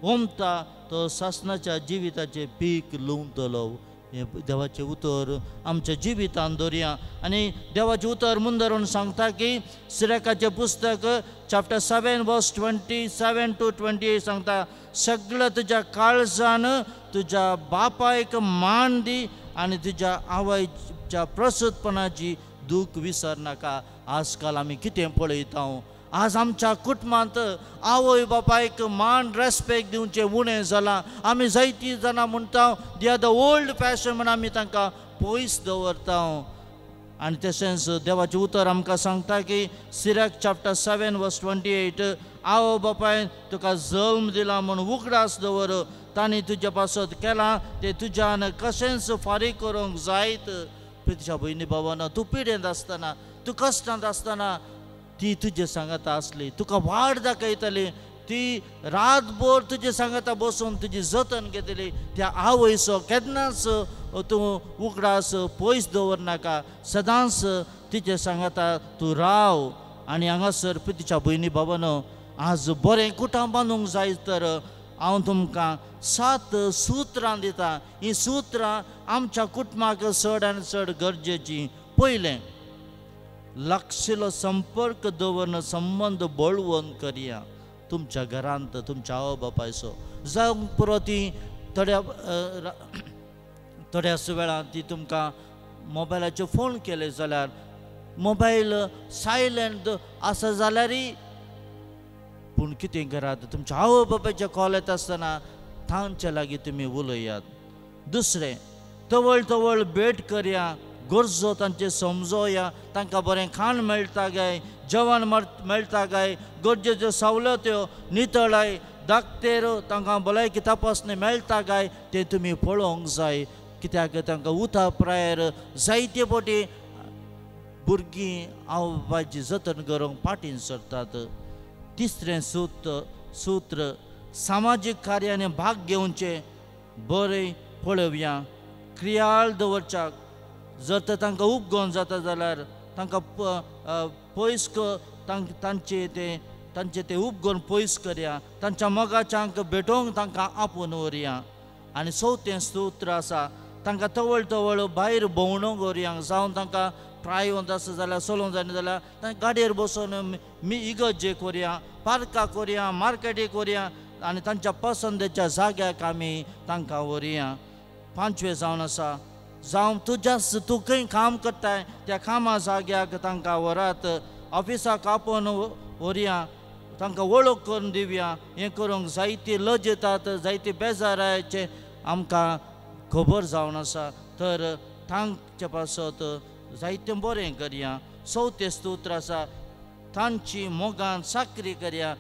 ओंपता तो सासणाच्या जिविताचे पीक लुंवतलो. हे देवाचे उतर आमच्या जिवितान दवरया. आनी देवाचे उतर मुंदरून सांगता की सिराकाचे पुस्तक चॅप्टर 7 वर्स 27 to 28 सांगता सगळं तुझ्या काळजान तुझ्या बापायक मान दी आनी तुझ्या आवयच्या प्रसूतपणाची दूख विसर नाका. आजकाल आमी कितें पळयता आज आमच्या कुटुंबांत आवय बापायक मान रेस्पेक्ट दिवचे उणें जालां. आमी जायतीं जाणां म्हणटा they are the old fashion म्हण आमी तांकां पयस दवरता. आनी तशेंच देवाचें उतर आमकां सांगता की सिराक चॅप्टर 7 वर्स 28 आवय बापायन तुका जल्म दिला म्हूण उगडास दवर. तांणी तुजे पासत केलां तें तुज्यान कशेंच फारीक करूंक जायत. प्रितीच्या भयणी भावानो तूं पिडेंत आसतना तूं कश्टांत आसतना ती तुजे सांगाता आसली. तुका वाड दाखयतली. ती रातभर तुजे सांगाता बसून तुजी जतन घेतली. त्या आवयचो केन्नाच तूं उगडास पयस दवर नाका. सदांच तिचे सांगाता तूं राव. आनी हांगासर प्रितीच्या भयणी भावानो आज बरें कुटुंब बांदूंक जाय तर हांव तुमकां 7 सुत्रां दिता. हीं सुत्रां आमच्या कुटुंबाक चड आनी चड गरजेचीं. पयलें लागशिल्लो संपर्क दवरन संबंद बळवून करया तुमच्या घरांत तुमच्या आवय बापायचो. जावंक पुरो ती थोड्याच वेळार ती तुमकां मोबायलाचेर फोन केले जाल्यार मोबायल सायलेंट आसा जाल्यारय पूण कितें करात तुमच्या आवय बापायचे कॉल येता आसतना तांचे लागीं तुमी उलयात. दुसरें तवळ तवळ भेट करया. गरजो तांचे समजोया. तांकां बरें खाण मेळटा काय जेवण मेळटा काय गरजेच्यो सवलत्यो नितळाय धाकटेर तांकां भलायकी तपासणी मेळटा काय तें तुमी पळोवंक जाय. कित्याक तांकां उठा प्रायर जायते फावटी भुरगीं आवय बापायची जतन करूंक फाटीं सरतात. तिसरें सूत्र सामाजीक कार्यांनी भाग घेवचे बरें पळोवया. क्रियाळ दवरच्याक जर तर तांकां उपगोन जाता जाल्यार तांकां पयस तांचे ते उपगोन पयस करया. तांच्या मोगाच्यांक भेटोवंक तांकां आपोवन व्हरया. आनी चवथें सूत्र आसा तांकां तवळ तवळ भायर भोंवणूक व्हरयांक जावं तांकां प्रायवंत आसा जाल्यार चलोवंक जायना जाल्यार तांकां गाडयेर बसून इगर्जेक व्हरया पार्काक व्हरया मार्केटीक व्हरया आनी तांच्या पसंदेच्या जाग्याक आमी तांकां व्हरया. 5वें जावन आसा जावं तूं खंय काम करताय त्या कामा जाग्याक तांकां व्हरात. ऑफिसाक आपोवन व्हरया तांकां वळख करून दिवया. हें करूंक जायती लज येतात जायती बेजाराचे आमकां खबर जावन आसा तर तांचे पासत जायतें बरें करया. चवथें स्तोत्र आसा तांची मोगान साकरी करया.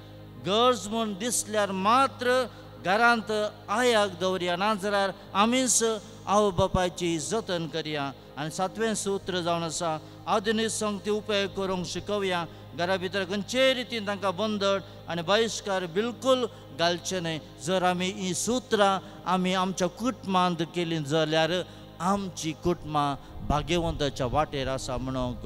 गरज म्हूण दिसल्यार मात्र घरांत आयाक दवरया नाजाल्यार आमीच आवय बापायची जतन करया. आनी 7वें सूत्र जावन आसा आधुनीक संगती उपेग करूंक शिकोवया. घरा भितर खंयचेय रितीन तांकां बंदड आनी बहिश्कार बिलकूल घालचे न्हय. जर आमी हीं सुत्रां आमी आमच्या कुटुंबांत केलीं जाल्यार आमची कुटुंबां भाग्यवंताच्या वाटेर आसा म्हणूंक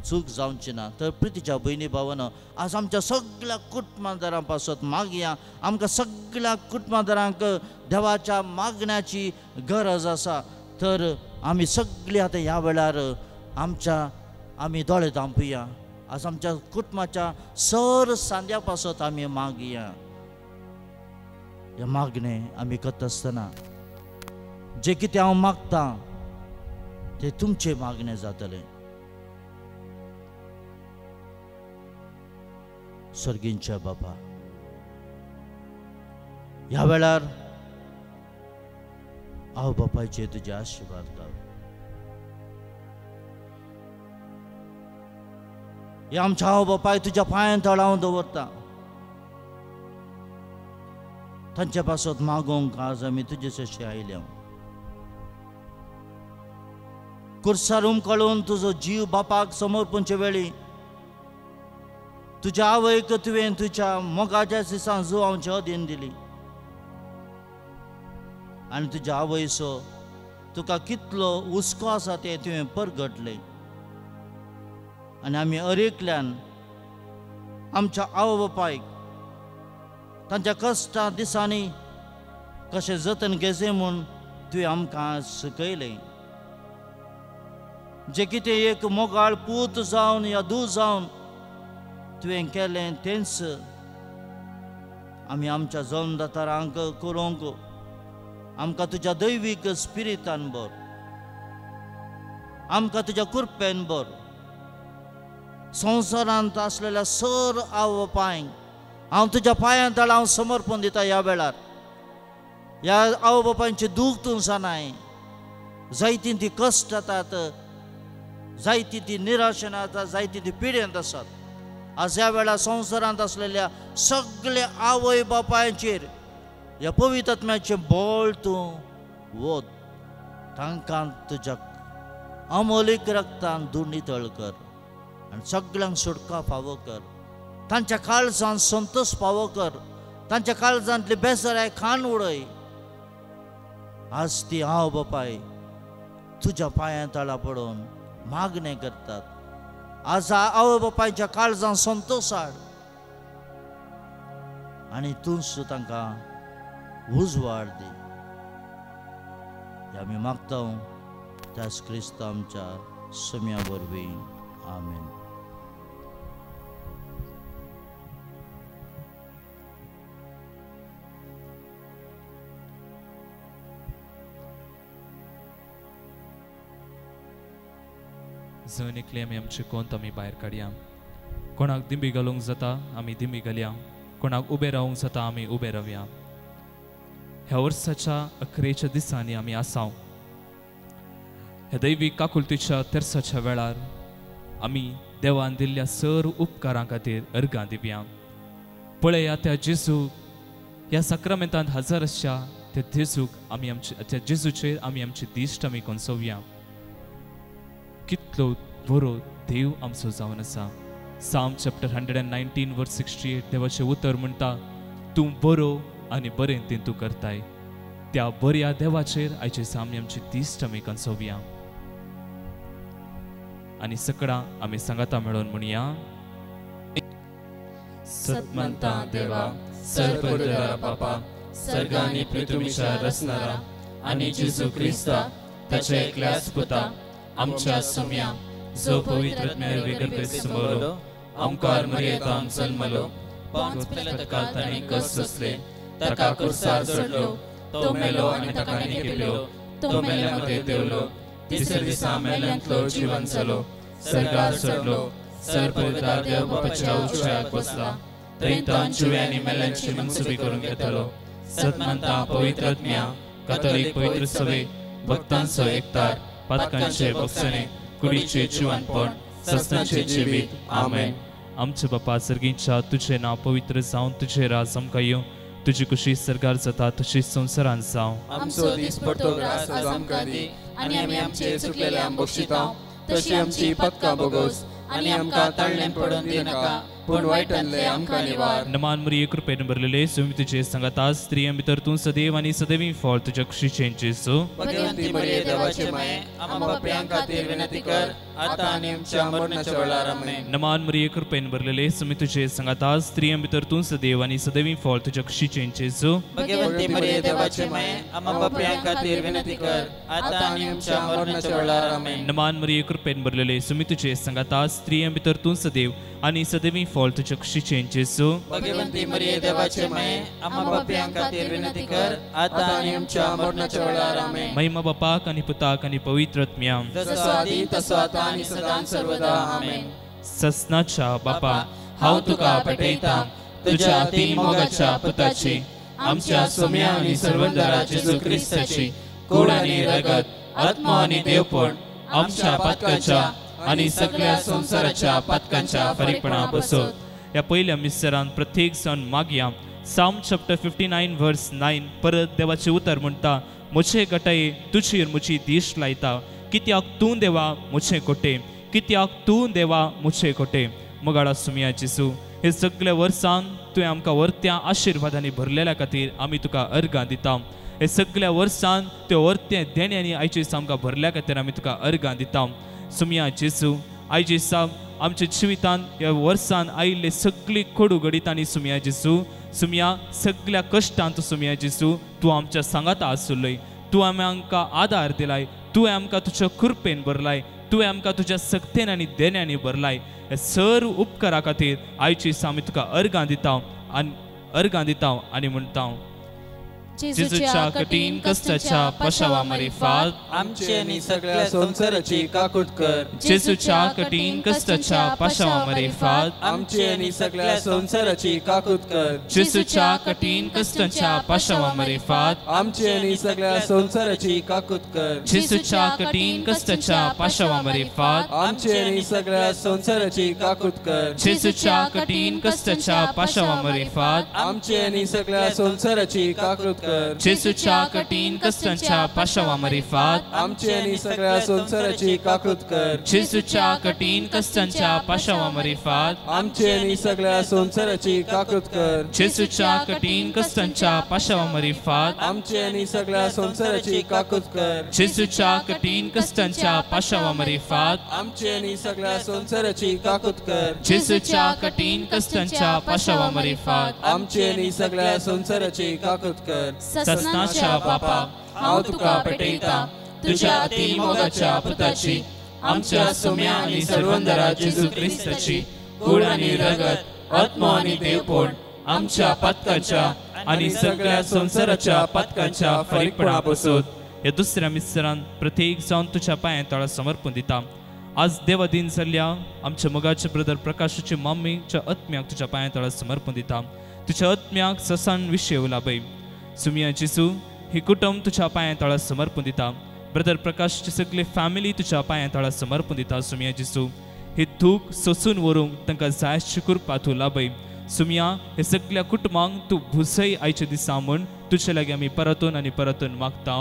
चूक जावची ना. तर प्रितीच्या भयणी भावानो आज आमच्या सगळ्या कुटुंबादारां पासत मागया. आमकां सगळ्या कुटुंबादारांक देवाच्या मागण्याची गरज आसा. तर आमी सगळीं आतां ह्या वेळार आमी दोळे धांपया. आज आमच्या कुटुंबाच्या सर सांद्या पासत आमी मागया. हे मागणें आमी करता आसतना जे कितें हांव मागतां तें तुमचें मागणें जातलें. स्वर्गींच्या बापा ह्या वेळार आवय बापायचे तुजे आशिर्वाद घाल. हे आमच्या आवय बापाय तुज्या पांयां तळावन दवरता. तांच्या पासत मागोंक आज आमी तुजे जशे आयल्या. कुर्सार उमकळून तुजो जीव बापाक समर्पूंचे वेळी तुज्या आवयक तुवें तुज्या मोगाच्या दिसां जुवांच्या अधीन दिली. आनी तुज्या आवयचो तुका कितलो हुस्को आसा ते तुवें परगटले. आनी आमी अरेकल्यान आमच्या आवय बापायक तांच्या कश्टा दिसांनी कशें जतन घेवचें म्हूण तुवें आमकां शिकयलें. जे कितें एक मोगाळ पूत जावन या धूव जावन तुवें केलें तेंच आमी आमच्या जल्मदातारांक करूंक आमकां तुज्या दैवीक स्पिरितान भर, आमकां तुज्या कृपेन भर. संवसारांत आसलेल्या सर आवय बापायक हांव तुज्या पांयां तळा हांव समर्पण दिता. ह्या वेळार ह्या आवय बापायचें दूख तूं जाणाय. जायतीं ती कश्ट जातात, जायतीं ती निराशेन आसात, जायतीं ती पिडेंत आसात. आज ह्या वेळार संवसारांत आसलेल्या सगळ्या आवय बापायचेर ह्या पवित्र आत्म्याचें बळ तूं वत. तांकां तुज्या अमोलीक रक्तान दुनितळ कर आनी सगळ्यांक सुटका फावो कर. तांच्या काळजांत संतोश फावो कर. तांच्या काळजांतली बेजाराय खाण उडय. आज ती आवय बापाय तुज्या पांयां तळा पडून मागणें करतात. आज आवय बापायच्या काळजांत संतोश हाड आनी तूंच तांकां उजवाड दी. आमी मागता त्याच क्रिस्त आमच्या सुम्या वरवीं. आमेन. जण एकले आमी आमचे कोंत आमी भायर काडया. कोणाक दिंबी घालूंक जाता आमी दिंबी घालया. कोणाक उबे रावूंक जाता आमी उबे रावया. ह्या वर्साच्या अखेरेच्या दिसांनी आमी आसाव. ह्या दैवीक काकुलतीच्या तेरसाच्या वेळार आमी देवान दिल्ल्या सर उपकारां खातीर अर्गां दिवया. पळया त्या जेजू ह्या सक्रामेंतांत हजर आसच्या त्या जेजूक आमी त्या जेजूचेर आमी आमची दिश्ट आमी कोंसोवया. कितलो बरो देव आमचो जावन आसा. साम चॅप्टर 119 वर्स 68 देवाचें उतर म्हणटा, तूं बरो आनी बरें तें तूं करताय. त्या बऱ्या देवाचेर आयचे सामने आमची दिश्ट आमी कोंसोवया. आनी सकाळां आमी सांगाता मेळोन म्हणया, सत्मंता देवा, सर्वपदरा बापा, सर्गांनी पृथ्वीच्या रचणारा आनी जेजू क्रिस्ता ताच्या एकल्याच पुता आमच्या सुम्या जो पवित्र आत्म्यार विगर्भेत समोरलो, ओंकार मर्यादान जल्मलो, पोंच पिलाताक ताणें कस सोंसले, ताका कुर्सार चडलो, तो मेलो आनी ताका निकेलो, तो मेल्या मध्ये देवलो, तिसऱ्या दिसा मेल्यांतलो जिवंत जालो, सर्गार चडलो, सर्वपवित्र देव बापाच्या उजव्याक बसला, थंय तां जिव्यांनी मेल्यांची मनसुबी करून घेतलो. सत्मंता पवित्र आत्म्या, कॅथोलिक पवित्र सभे, भक्तांचो एकतार, पातकांचे भक्षणे, कुडीचे जिवंतपण, सस्तांचे जिवीत. आमेन. आमचे बापा सर्गींच्या तुझे नाव पवित्र जावन तुझे राज आमकां येवं. तुजी कुशी सरकार जाता तशी संवसारांत जावं. आमचो दीस पडतो ग्रास आज आमकां दी आनी आमी आमचे चुकलेल्यांक बक्षितांव, तशी आमची पदकां बोगोस आनी आमकां ताळणेन पडून दिनाका, पूण वायटांतले आमकां निवार. नमान मरिये कृपेन भरलेले सुमी तुजे सांगाता स्त्रियां भितर तूं सदैव आनी सदैवी फळ तुज्या कुशीचें जेजू. भगवंती मरिये देवाचे माये, आमकां पापयां खातीर विनंती कर, आतां आनी आमच्या मरणाच्या वेळार. आमेन. नमान मरिये कृपेन भरलेले सुमी तुजे सांगाता स्त्रियां भितर तूं सदैव आनी सदैवी फळ तुज्या कुशीचें जेजू. भगवंती मरिये देवाचे माये, आमकां पापयां खातीर विनंती कर, आतां आनी आमच्या मरणाच्या वेळार. आमेन. नमान मरिये कृपेन भरलेले सुमी तुजे सांगाता स्त्रियां भितर तूं सदैव आनी सदैवी फळ तुज्या कुशीचें जेजू. भगवंती मरिये देवाचे माये, आमकां पापयां खातीर विनंती कर, आतां आनी आमच्या मरणाच्या वेळार. आमेन. महिमा बापाक आनी पुताक आनी पवित्र आत्म्याक, जसो आदी तसो आतां आनी सदां सर्वदा. आमेन. ससनाच्या बापा, हांव तुका पेटयतां तुज्या अति मोगाच्या पुताची, आमच्या सोम्या आनी सर्वंदरा जेजू क्रिस्ताची कूड आनी रगत, आत्मा आनी देवपण आमच्या पातकाच्या आनी सगळ्या संवसाराच्या पातकांच्या फरीकपणा बसोत. ह्या पयल्या मिस्सरान प्रत्येक सण मागया साम चॅप्टर 59 वर्स 9 परत देवाचे उतर म्हणटा मुझे गटाये तुझीर मुची दिश लायता कित्याक तूं देवा मुझे कोटे कित्याक तूं देवा मुझे कोटे मगाडा सुमिया जेसू हे सगळ्या वर्सान तुवें आमकां वर्त्या आशिर्वादांनी भरलेल्या खातीर आमी तुका अर्गां दिता हे सगळ्या वर्सान त्यो वर्त्या देण्यांनी आयचे आमकां भरल्या खातीर आमी तुका अर्गां दिता सुमिया जेसू आयचे दिसा आमच्या जिवितांत ह्या वर्सान आयिल्ले सगळी कोडू गडितांनी सुमिया जेसू सुमिया सगळ्या कश्टांत सुमिया जेसू तूं आमच्या सांगाता आसुल्लोय तूं आमकां आदार दिलाय तुवें आमकां तुज्या कृपेन भरलाय तुवें आमकां तुज्या सक्तेन आनी देण्यानी भरलाय हे सर्व उपकारा खातीर आयची दिसा आमी तुका अर्गां दिता आनी म्हणटा जेजूच्या कठीण कश्टाच्या पाशावा मारिफात आमची आनी सगळ्या संवसाराची काकूट कर जेजूच्या कठीण कश्टाच्या पाशावा मारिफात आमची आनी सगळ्या संवसाराची काकूट कर जेजूच्या कठीण कश्टाच्या पाशावा मारिफात आमची आनी सगळ्या संवसाराची काकूट कर जेजूच्या कठीण कश्टाच्या पाशावा मारिफात आमची आनी सगळ्या संवसाराची काकूट कर जेजूच्या कठीण कश्टाच्या पाशावा मारिफात आमची आनी सगळ्या संवसाराची काकूट कर जेजूच्या कठीण कश्टाच्या पाशावा मारिफात आमची आनी सगळ्या संवसाराची काकूट कर जेजूच्या कठीण कश्टाच्या पाशावा मारिफात आमची आनी सगळ्या संवसाराची काकूट कर जेजूच्या कठीण कश्टाच्या पाशावा मारिफात आमची आनी सगळ्या संवसाराची काकूट कर जेजूच्या कठीण कश्टाच्या पाशावा मारिफात आमची आनी सगळ्या संवसाराची काकूट कर जेजूच्या कठीण कश्टाच्या पाशावा मारिफात आमची आनी सगळ्या संवसाराची काकूट कर ससनाच्या बापा हांव तुका पेटयता तुझ्या अति मोगाच्या पुताची आमच्या सोम्या आणि सर्वंदरा जेजू क्रिस्ताची कूड आणि रगत आत्मा आणि देवपण आमच्या पतकाच्या आणि सगळ्या संसाराच्या पतकाच्या फरीकपणा बसोत हे दुसऱ्या मिस्त्रान प्रत्येक जावन तुझ्या पांया तळा समर्पण दिता आज देवा दिन जाल्ल्या आमच्या मोगाचे ब्रदर प्रकाशाची मम्मीच्या आत्म्याक तुझ्या पांया तळा समर्पण दिता तुझ्या आत्म्याक ससान विषय उलाबय सुमिया जेसू ही कुटुंब तुझ्या पांया तळा समर्पण दिता ब्रदर प्रकाशची सगळी फॅमिली तुझ्या पांया तळा समर्पण दिता सुमिया जेसू हे दूख सोसून व्हरूंक तांकां जायची कृपा तूं लाभय सुमिया हे सगळ्या कुटुंबांक तूं भुसय आयच्या दिसा म्हूण तुजे लागीं आमी परतून आनी परतून मागता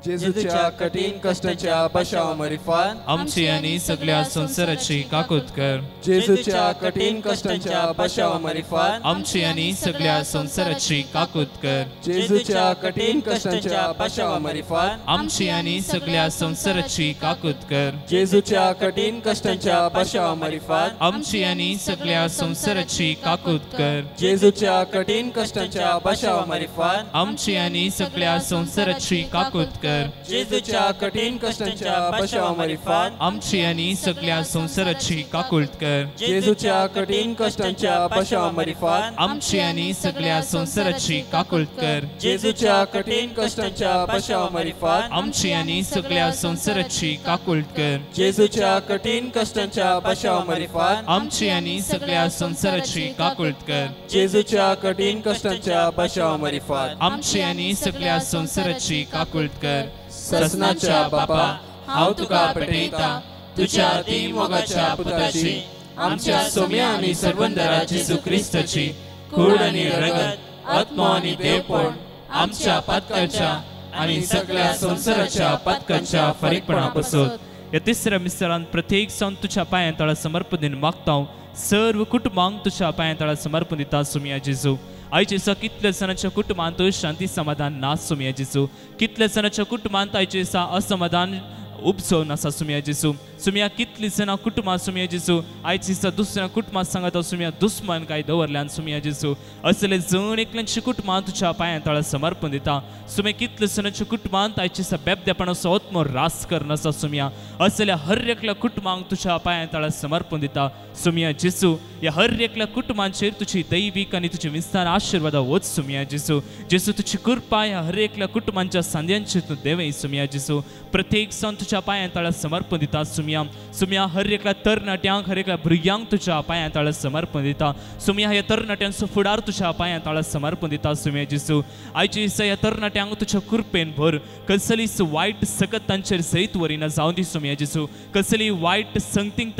जेजूच्या कठीण कश्टाच्या पाशावा मारिफात आमची आनी सगळ्या संसाराची काकूत कर जेजूच्या कठीण कश्टाच्या पाशावा मारिफात आमची आनी सगळ्या संसाराची काकूत कर जेजूच्या कठीण कश्टाच्या पाशावा मारिफात आमची आनी सगळ्या संसाराची काकूत कर जेजूच्या कठीण कश्टाच्या पाशावा मारिफात आमची आनी सगळ्या संसाराची काकूत कर जेजूच्या कठीण कश्टाच्या पाशावा मारिफात आमची आनी सगळ्या संसाराची काकूत कर जेजूच्या कठीण कश्टाच्या पाशावा मारिफात आमची आनी सगळ्या संसाराची काकूत कर जेजूच्या कठीण कश्टाच्या पाशावा मारिफात आमची आनी सगळ्या संसाराची काकूत कर जेजूच्या कठीण कश्टाच्या पाशावा मारिफात आमची आनी सगळ्या संसाराची काकूत कर जेजूच्या कठीण कश्टाच्या पाशावा मारिफात आमची आनी सगळ्या संसाराची काकूत कर जेजूच्या कठीण कश्टाच्या पाशावा मारिफात आमची आनी सगळ्या संसाराची काकूत कर ससनाच्या बापा हांव तुका पेटयता तुझ्या अति मोगाच्या पुताची आमच्या सोम्या आनी सर्वंदरा जेजू क्रिस्ताची कूड आनी रगत आत्मा आनी देवपण आमच्या पतकाच्या आनी सगळ्या संसाराच्या पतकाच्या फरीकपणा बसोत या तिसऱ्या मिस्त्रान प्रत्येक सण तुझ्या पांया तळा समर्पण दिन मागता सर्व कुटुंबांक तुझ्या पांया तळा समर्पण दिता सुमिया जेजू आयचे दिसा कितल्या जणांच्या कुटुंबांत शांती समाधान ना सुमिया जेजू कितल्या जणांच्या कुटुंबांत आयचे दिसा असमाधान उपसोन आसा सुमिया जेजू सुमिया कितली जाणां कुटुंबां सुमिया जेजू आयचे दिसा दुसऱ्या कुटुंबां सांगता सुमिया दुस्मन काय दवरल्यान सुमिया जेजू असले जण एकल्यांची कुटुंबां तुझ्या पांया तळा समर्पण दिता सुमिया कितल्या जणांच्या कुटुंबांत आयचे दिसा बेबदेपणाचो आत्मो रास करनासा सुमिया असल्या हर एकल्या कुटुंबांक तुझ्या पांया तळा समर्पण दिता सुमिया जेजू या हर एकल्या कुटुंबांचेर तुझी दैवीक आनी तुझी विस्तार आशिर्वाद वच सुमिया जेजू जेजू तुझी कृपा या हर एकल्या कुटुंबांच्या सांद्यांचेर तूं देवय सुमिया जेजू प्रत्येक सण तुझ्या पांया तळा समर्पण दिता सुमिया हर एकल्या तरणाट्यांक हर एकल्या भुरग्यांक तुझ्या पांया तळा समर्पण दिता सुमिया ह्या तरणाट्यांचो फुडार तुझ्या पांया तळा समर्पण दिता सुमिया जेजू आयचे दिसा ह्या तरणाट्यांक तुझ्या कृपेन भर कसली वायट सकत तांचेर सयत वरिना जावं दी सुमिया जेजू कसली वायट संगतींक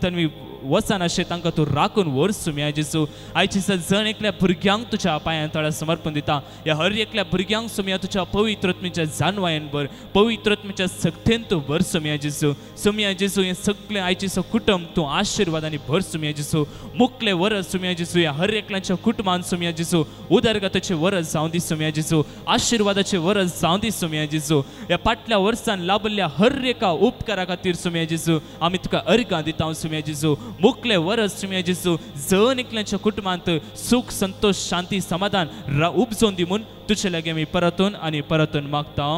तांणी वचन अशें तांकां तूं राखून व्हर सुमया जेजू आयच्या दिसा जण एकल्या भुरग्यांक तुज्या पांयां तळा समर्पण दिता ह्या हर एकल्या भुरग्यांक सुमया तुज्या पवित्र आत्म्याच्या जानवायेन भर पवित्र आत्म्याच्या सक्तेन तूं भर सुमया जेजू हें सगळें आयच्या दिसा कुटुंब तूं आशिर्वादांनी भर सुमया जेजू मुखले वरस सुमया जेजू ह्या हर एकल्याच्या कुटुंबान सुमया जेजू उदरगताचे वरस जावं दी सुमया जेजू आशिर्वादाचे वरस जावं दी सुमया जेजू ह्या फाटल्या वर्सान लाभल्या हर एका उपकारा खातीर सुमया जेजू आमी तुका अर्गां दिता सुमया जेजू मुखले वरस सुमया जेजू जण एकल्याच्या कुटुंबांत सुख संतोष शांती समाधान उपजोवन दी म्हूण तुजे लागीं आमी परतून आनी परतून मागता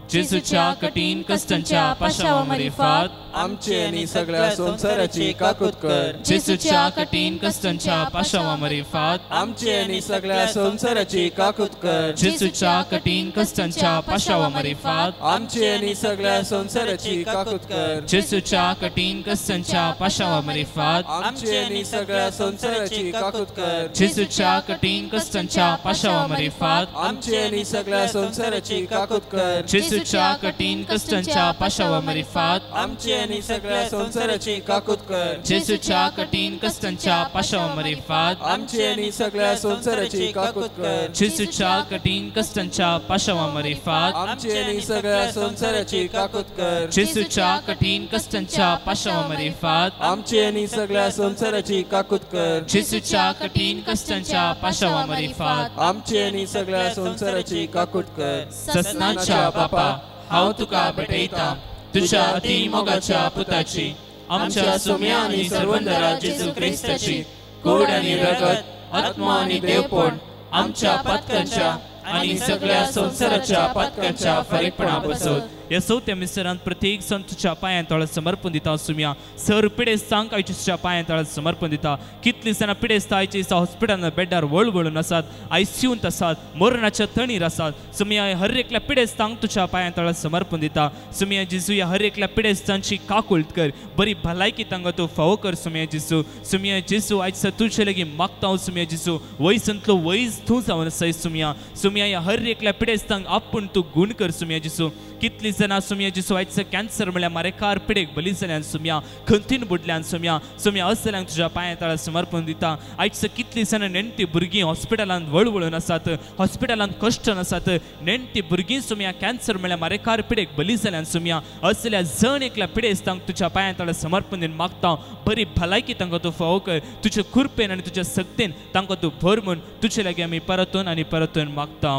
जेजूच्या कठीण कश्टांच्या पाशावा मरिफात आमची आणि सगळ्या संसाराची काकूत कर जेजूच्या कठीण कश्टांच्या पाशावा मरिफात आमची आणि सगळ्या संसाराची काकूत कर जेजूच्या कठीण कश्टांच्या पाशावा मरिफात आमची आणि सगळ्या संसाराची काकूत कर जेजूच्या कठीण कश्टांच्या पाशावा मरिफात आमची आणि सगळ्या संसाराची काकूत कर जेजूच्या कठीण कश्टांच्या पाशावा मरिफात आमची आणि सगळ्या संसाराची काकूत कर जेजूच्या कठीण कश्टांच्या पाशावा मरिफात आमची आणि सगळ्या संसाराची काकूत कर जेजूच्या कठीण कश्टांच्या पाशावा मरिफात आमची आणि सगळ्या संसाराची काकूत कर जेजूच्या कठीण कश्टांच्या पाशावा मरिफात आमची आणि सगळ्या संसाराची काकूत कर जेजूच्या कठीण कश्टांच्या पाशावा मरिफात आमची आणि सगळ्या संसाराची काकूत कर जेजूच्या कठीण कश्टांच्या पाशावा मरिफात आमची आणि सगळ्या संसाराची काकूत कर ससनाच्या बापा हांव तुका भेटयता तुज्या अतिमोगाच्या पुताची आमच्या सुम्या आनी सर्वंदरा जेजू क्रिस्ताची कूड आनी रगत आत्मा आनी देवपण आमच्या पातकांच्या आनी सगळ्या संसाराच्या पातकांच्या फरीकपणा बसत ह्या चवथ्या मिसरांत प्रत्येक जण तुज्या पांयां तळा समर्पण दिता सुम्या सर पिडेस्तांक आयच्या तुज्या पांयां तळा समर्पण दिता कितलीं जाणां पिडेस्तां आयच्या दिसा हॉस्पिटलांत बेड्डार वळवळून आसात आयसीयूंत आसात मरणाच्या तणीर आसात सुम्या हर एकल्या पिडेस्तांक तुज्या पांयां तळा समर्पण दिता सुम्या जेजू ह्या हर एकल्या पिडेस्तांची काकुळट कर बरी भलायकी तांकां तूं फावो कर सुम्या जेजू आयज तुजे लागीं मागता सुम्या जेजू वयसंतलो वयस तूं जावन आसाय सुम्या ह्या हर एकल्या पिडेस्तांक आपूण तूं गुण कर सुम्या जेजू कितलीं जाणां सुम्या जेजू आयज कॅन्सर म्हळ्यार मारेकार पिडेक बली जाल्यान सुम्या खंतीन बुडल्यान सुम्या असल्यांक तुज्या पांयां तळा समर्पण दिता आयज कितलीं जाणां नेणटी भुरगीं हॉस्पिटलांत वळवळून आसात हॉस्पिटलांत कश्टान आसात नेणटी भुरगीं सुम्या कॅन्सर म्हळ्यार मारेकार पिडेक बली जाल्यान सुम्या असल्या जण एकल्या पिडेस्तांक तुज्या पांयां तळा समर्पण दिन मागता बरी भलायकी तांकां तूं फावो कर तुज्या कृपेन आनी तुज्या सक्तेन तांकां तूं भर म्हूण तुजे लागीं आमी परतून आनी परतून मागता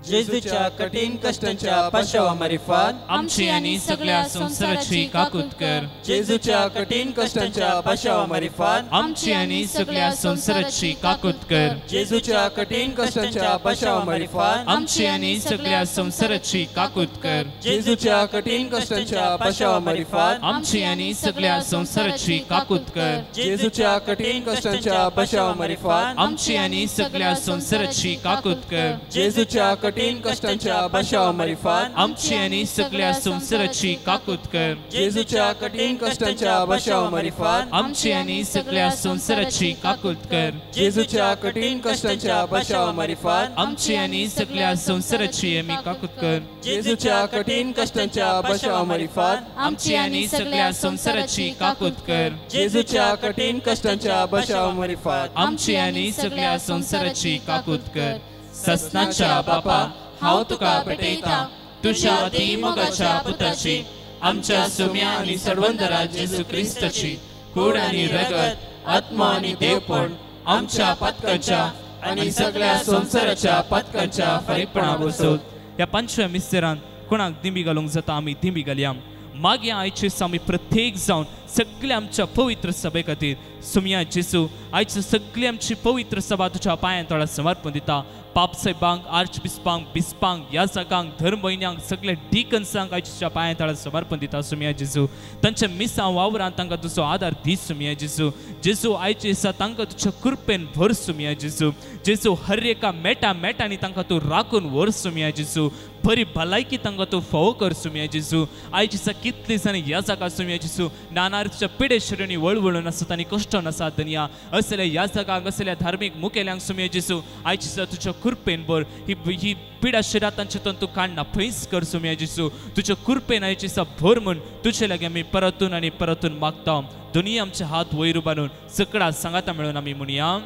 जेजूच्या कठीण कष्टांच्या पाशावा मरिफात आमची आनी सगळ्या संसाराची काकूत कर जेजूच्या कठीण कष्टांच्या पाशावा मरिफात आमची आनी सगळ्या संसाराची काकूत कर जेजूच्या कठीण कष्टांच्या पाशावा मरिफात आमची आनी सगळ्या संसाराची काकूत कर जेजूच्या कठीण कष्टांच्या पाशावा मरिफात आमची आनी सगळ्या संसाराची काकूत कर जेजूच्या कठीण कष्टांच्या पाशावा मरिफात आमची आनी सगळ्या संसाराची काकूत कर जेजूच्या कठीण कष्टांच्या पाशावा मरिफात आमची आनी सगळ्या संसाराची काकूत कर जेजूच्या कठीण कष्टांच्या पाशावा मरिफात आमची आनी सगळ्या संसाराची काकूत कर जेजूच्या कठीण कष्टांच्या पाशावा मरिफात आमची आनी सगळ्या संसाराची आमी काकूत कर जेजूच्या कठीण कष्टांच्या पाशावा मरिफात आमची आनी सगळ्या संसाराची काकूत कर जेजूच्या कठीण कष्टांच्या पाशावा मरिफात आमची आनी सगळ्या संसाराची काकूत कर ससनाच्या बापा हांव तुका भेटयता तुज्या अतिमोगाच्या पुताची आमच्या सुम्या आनी सर्वंदरा जेजू क्रिस्ताची कूड आनी रगत आत्मा आनी देवपण आमच्या पातकांच्या आनी सगळ्या संसाराच्या पातकांच्या फरीकपणा बसत ह्या पंचव्या मिस्तेरान कोणाक दिंबी घालूंक जाता आमी दिंबी घालया मागे आयचे आमी प्रत्येक जावन सगळे आमच्या पवित्र सभे खातीर सुम्या जेजू आयज सगळी आमची पवित्र सभा तुज्या पांयां तळा समर्पण दिता पाप साहेबांक आर्चबिस्पांक बिस्पांक याजकांक धर्मवैन्यांक सगळे डिकन्सांक आयच्या पांयां तळा समर्पण दिता सुम्या जेजू तांच्या मिसां वावरांत तांकां तुजो आदार दी सुम्या जेजू आयचे दिसा तांकां तुज्या कृपेन भर सुम्या जेजू हर एका मेटांनी तांकां तूं राखून व्हर सुम्या जेजू बरी भलायकी तांकां तूं फोव कर सुमया जेजू आयज दिसा कितली दिसांनी ह्या जागा सुमया जेजू नानार्थच्या पिडे शिरणी वळवळून आसात आनी कश्टान आसात दुनिया असल्या ह्या जागाक असल्या धार्मीक मुखेल्यांक सुमया जेजू आयज दिसा तुज्या कृपेन भर ही पिडा शिरा तांचेतून तूं काडना पयस कर सुमया जेजू तुज्या कृपेन आयज दिसा भर म्हूण तुजे लागीं आमी परतून आनी परतून मागता दोनी आमचे हात वयर उबारून सकळा सांगाता मेळून आमी म्हणया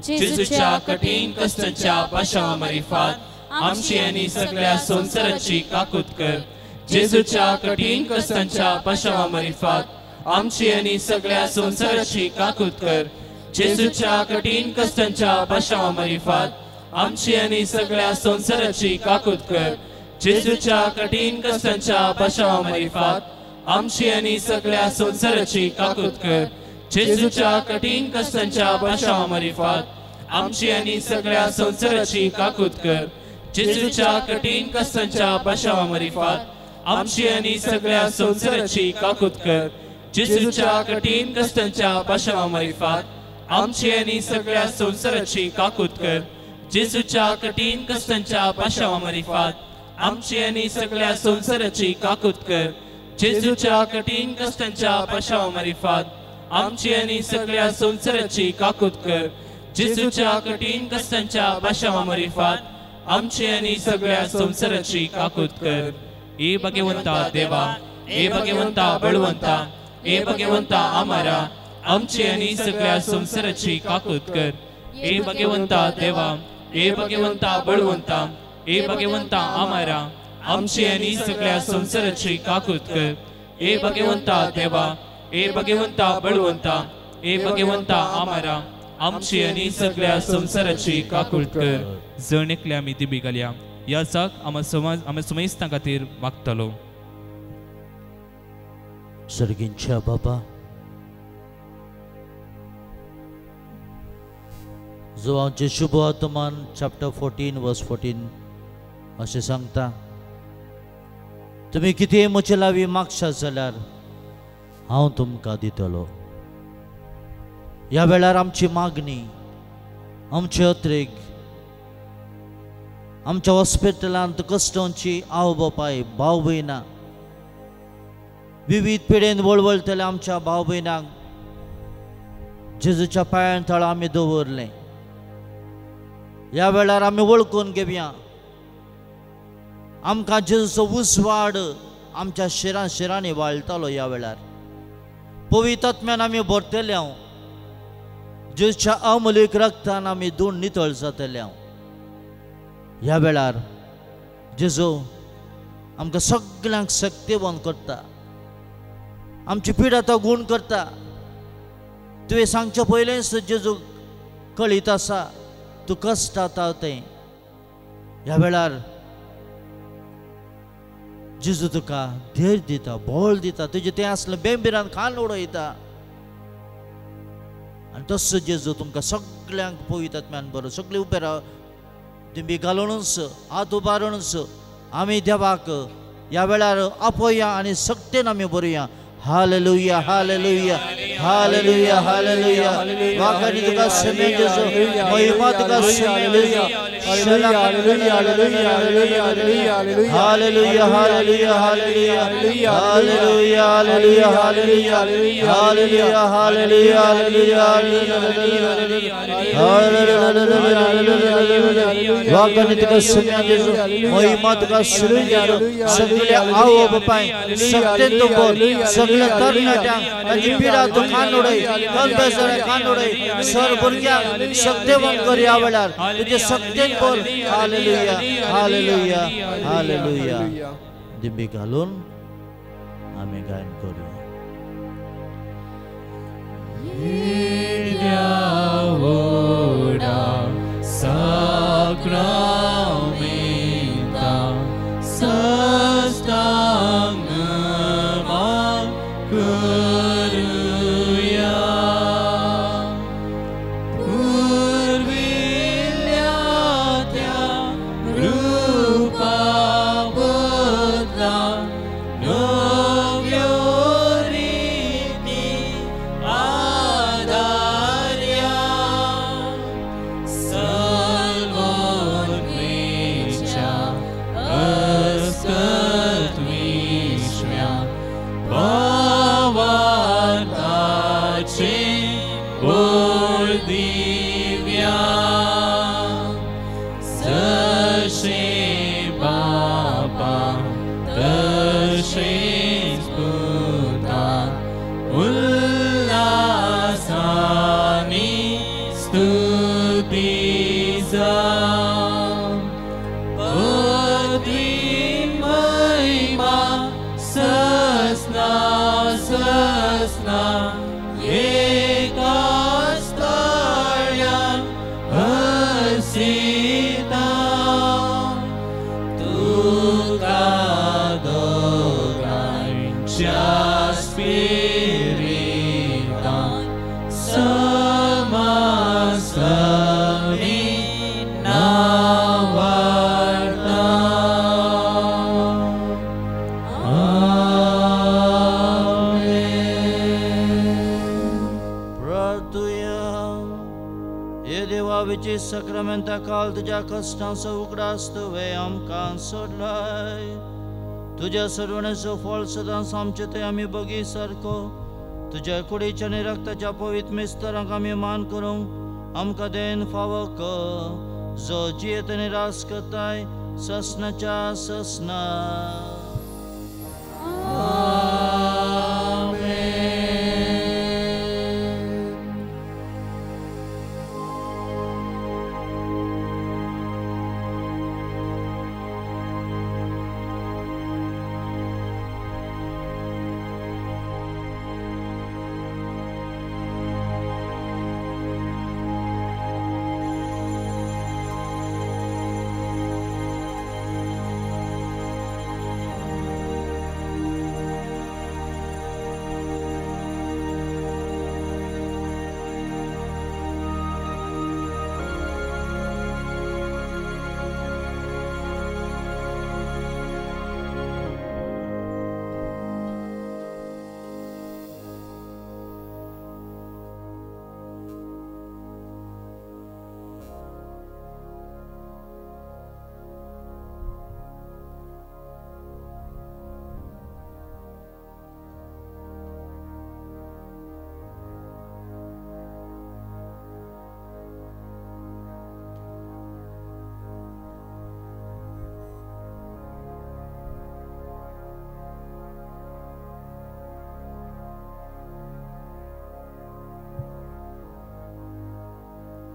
जेजूच्या कठीण कष्टांच्या पाशावा मारिफात आमची आणि सगळ्या संसाराची काकूत कर जेजूच्या कठीण कष्टांच्या पाशावा मारिफात आमची आणि सगळ्या संसाराची काकूत कर जेजूच्या कठीण कष्टांच्या पाशावा मारिफात आमची आणि सगळ्या संसाराची काकूत कर जेजूच्या कठीण कष्टांच्या पाशावा मारिफात आमची आणि सगळ्या संसाराची काकूत कर जेजूच्या कठीण कष्टांच्या पाशावा मारिफात आमची आणि सगळ्या संसाराची काकूत कर जेजूच्या कठीण कष्टांच्या पाशावा मारिफात आमची आणि सगळ्या संसाराची काकूत कर जेजूच्या कठीण कष्टांच्या पाशावा मारिफात आमची आणि सगळ्या संसाराची काकूत कर जेजूच्या कठीण कष्टांच्या पाशावा मारिफात आमची आणि सगळ्या संसाराची काकूत कर जेजूच्या कठीण कष्टांच्या पाशावा मारिफात आमची आणि सगळ्या संसाराची काकूत कर जेजूच्या कठीण कष्टांच्या पाशावा मारिफात आमची आणि सगळ्या संसाराची काकूत कर ए भगवंता देवा ए भगवंता बळवंता ए भगवंता आम्हारा आमची आणि सगळ्या संसाराची काकूत कर ए भगवंता देवा ए भगवंता बळवंता ए भगवंता आम्हारा आमची आणि सगळ्या संसाराची काकूत कर ए भगवंता देवा ए भगवंता बळवंता ए भगवंता आम्हारा आमची आणि सगळ्या संसाराची काकूत कर जण एकल्या आमी दिबी घालया ह्या जाग आमी सुमेस्तां खातीर मागतलो सर्गींच्या बाबा जो आमचे शुभ वर्तमान चॅप्टर 14 वर्स 14 अशें सांगता तुमी कितें म्हजे लागीं मागशात जाल्यार हांव तुमकां दितलो ह्या वेळार आमची मागणी आमचे अत्रेक आमच्या हॉस्पिटलांत कश्टांची आवय बापाय भाव भयणां विविध पिडेन वळवळतल्या आमच्या भाव भयणांक जेजूच्या पांयां तळ आमी दवरले ह्या वेळार आमी वळखून घेवया आमकां जेजूचो उसवाड आमच्या शिरांनी वाळटलो ह्या वेळार पवित्र आत्म्यान आमी भरतले हांव जेजूच्या अमूल्य रक्तान आमी धुवन नितळ जातले हांव ह्या वेळार जेजू आमकां सगळ्यांक शक्तिवान करता आमची पिडा तो गुण करता तुवें सांगचे पयलेंच जेजू कळीत आसा तूं कश्ट तें ह्या वेळार जेजू तुका धैर्य दिता बळ दिता तुजें तें आसलें बेंबिरान खान उडयता आनी तसो जेजू तुमकां सगळ्यांक पवित्र आत्म्यान बरो सगळीं उबे राव दिंबी घालूनच हात उबारूनच आमी देवाक ह्या वेळार आपोवया आनी सक्तीन आमी बरोवया हालेलुया हालेलुया हालेलुया हालेलुया वाकानी तुका समे जेजू महिमा तुका समे जेजू हालेलुया हालेलुया हालेलुया हालेलुया हालेलुया हालेलुया हालेलुया हालेलुया हालेलुया हालेलुया हालेलुया हालेलुया वाकानी तुका समे जेजू महिमा तुका समे जेजू सगळे आवय बापाय सक्तीन तू बोल सगळे तरणाट्यांक ताची पिडा तू खान उडय कन्फेसर खान उडय सर भुरग्यांक शक्तिवान कर ह्या वेळार तुजे शक्तीन बोल हालेलुया हालेलुया हालेलुया दिंबी घालून आमी गायन करूया Salvon तशे बाबा तशेच पुता उल्हासानी स्तुती जावं पदवी महिमा ससना ससना एकाच तळ्यान हसिता तुका दोगांच्या स्पिरितान समासमी नावार्ता हे देवा विचे सक्रामेंता काल तुझ्या कष्टांचो उगडास तुवें आमकां सोडलाय तुझ्या सर्वणाचो फळ सदांच आमचे ते आमी बगी सारको तुझ्या कुडीच्या आनी रक्ताच्या पवित्र मिस्तरांक आमी मान करूंक आमकां देन फावो कर जो जियेत आनी रास करताय ससनाच्या ससना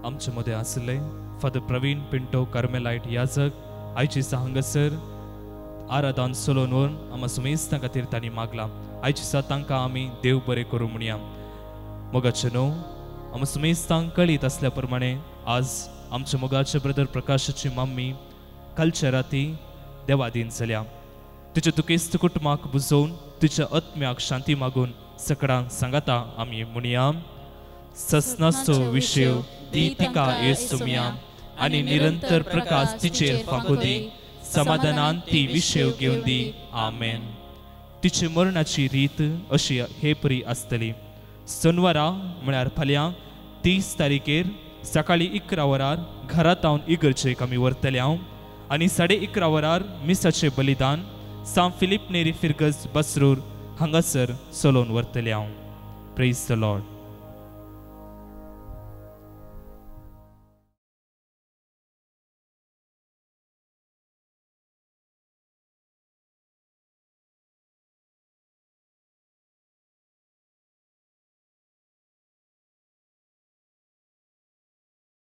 आमचे मध्ये आसले फादर प्रवीण पिंटो कार्मेलाइट याजक आयची हांगासर आराधन सोलोनवर आम्हा सुमेस्तां खातीर तांणी मागला आयची दिसा तांकां आमी देव बरें करूं म्हणया मोगाचे न्हू आम्हा सुमेस्तांक कळीत असल्या प्रमाणे आज आमच्या मोगाचे ब्रदर प्रकाशाची मम्मी कालच्या राती देवाधीन जाल्या तिच्या दुखेस्त कुटुंबाक बुजोवन तिच्या आत्म्याक शांती मागून सकाळां सांगाता आमी म्हणया ससनाचो विशय ती तिका येसुमिया आनी निरंतर प्रकाश तिचेर फांकू दी समाधानान ती विशय घेवन दी आमेन तिची मरणाची रीत अशी हे परी आसतली सोनवारा म्हळ्यार फाल्यां 30 तारीखेर सकाळी 11 वरार घरांत इगर्जेक आमी व्हरतल्या आनी 11:30 वरार मिसाचे बलिदान सान फिलिप नेरी फिरगस बसरूर हांगासर चलोवन व्हरतल्या प्रेज द लॉर्ड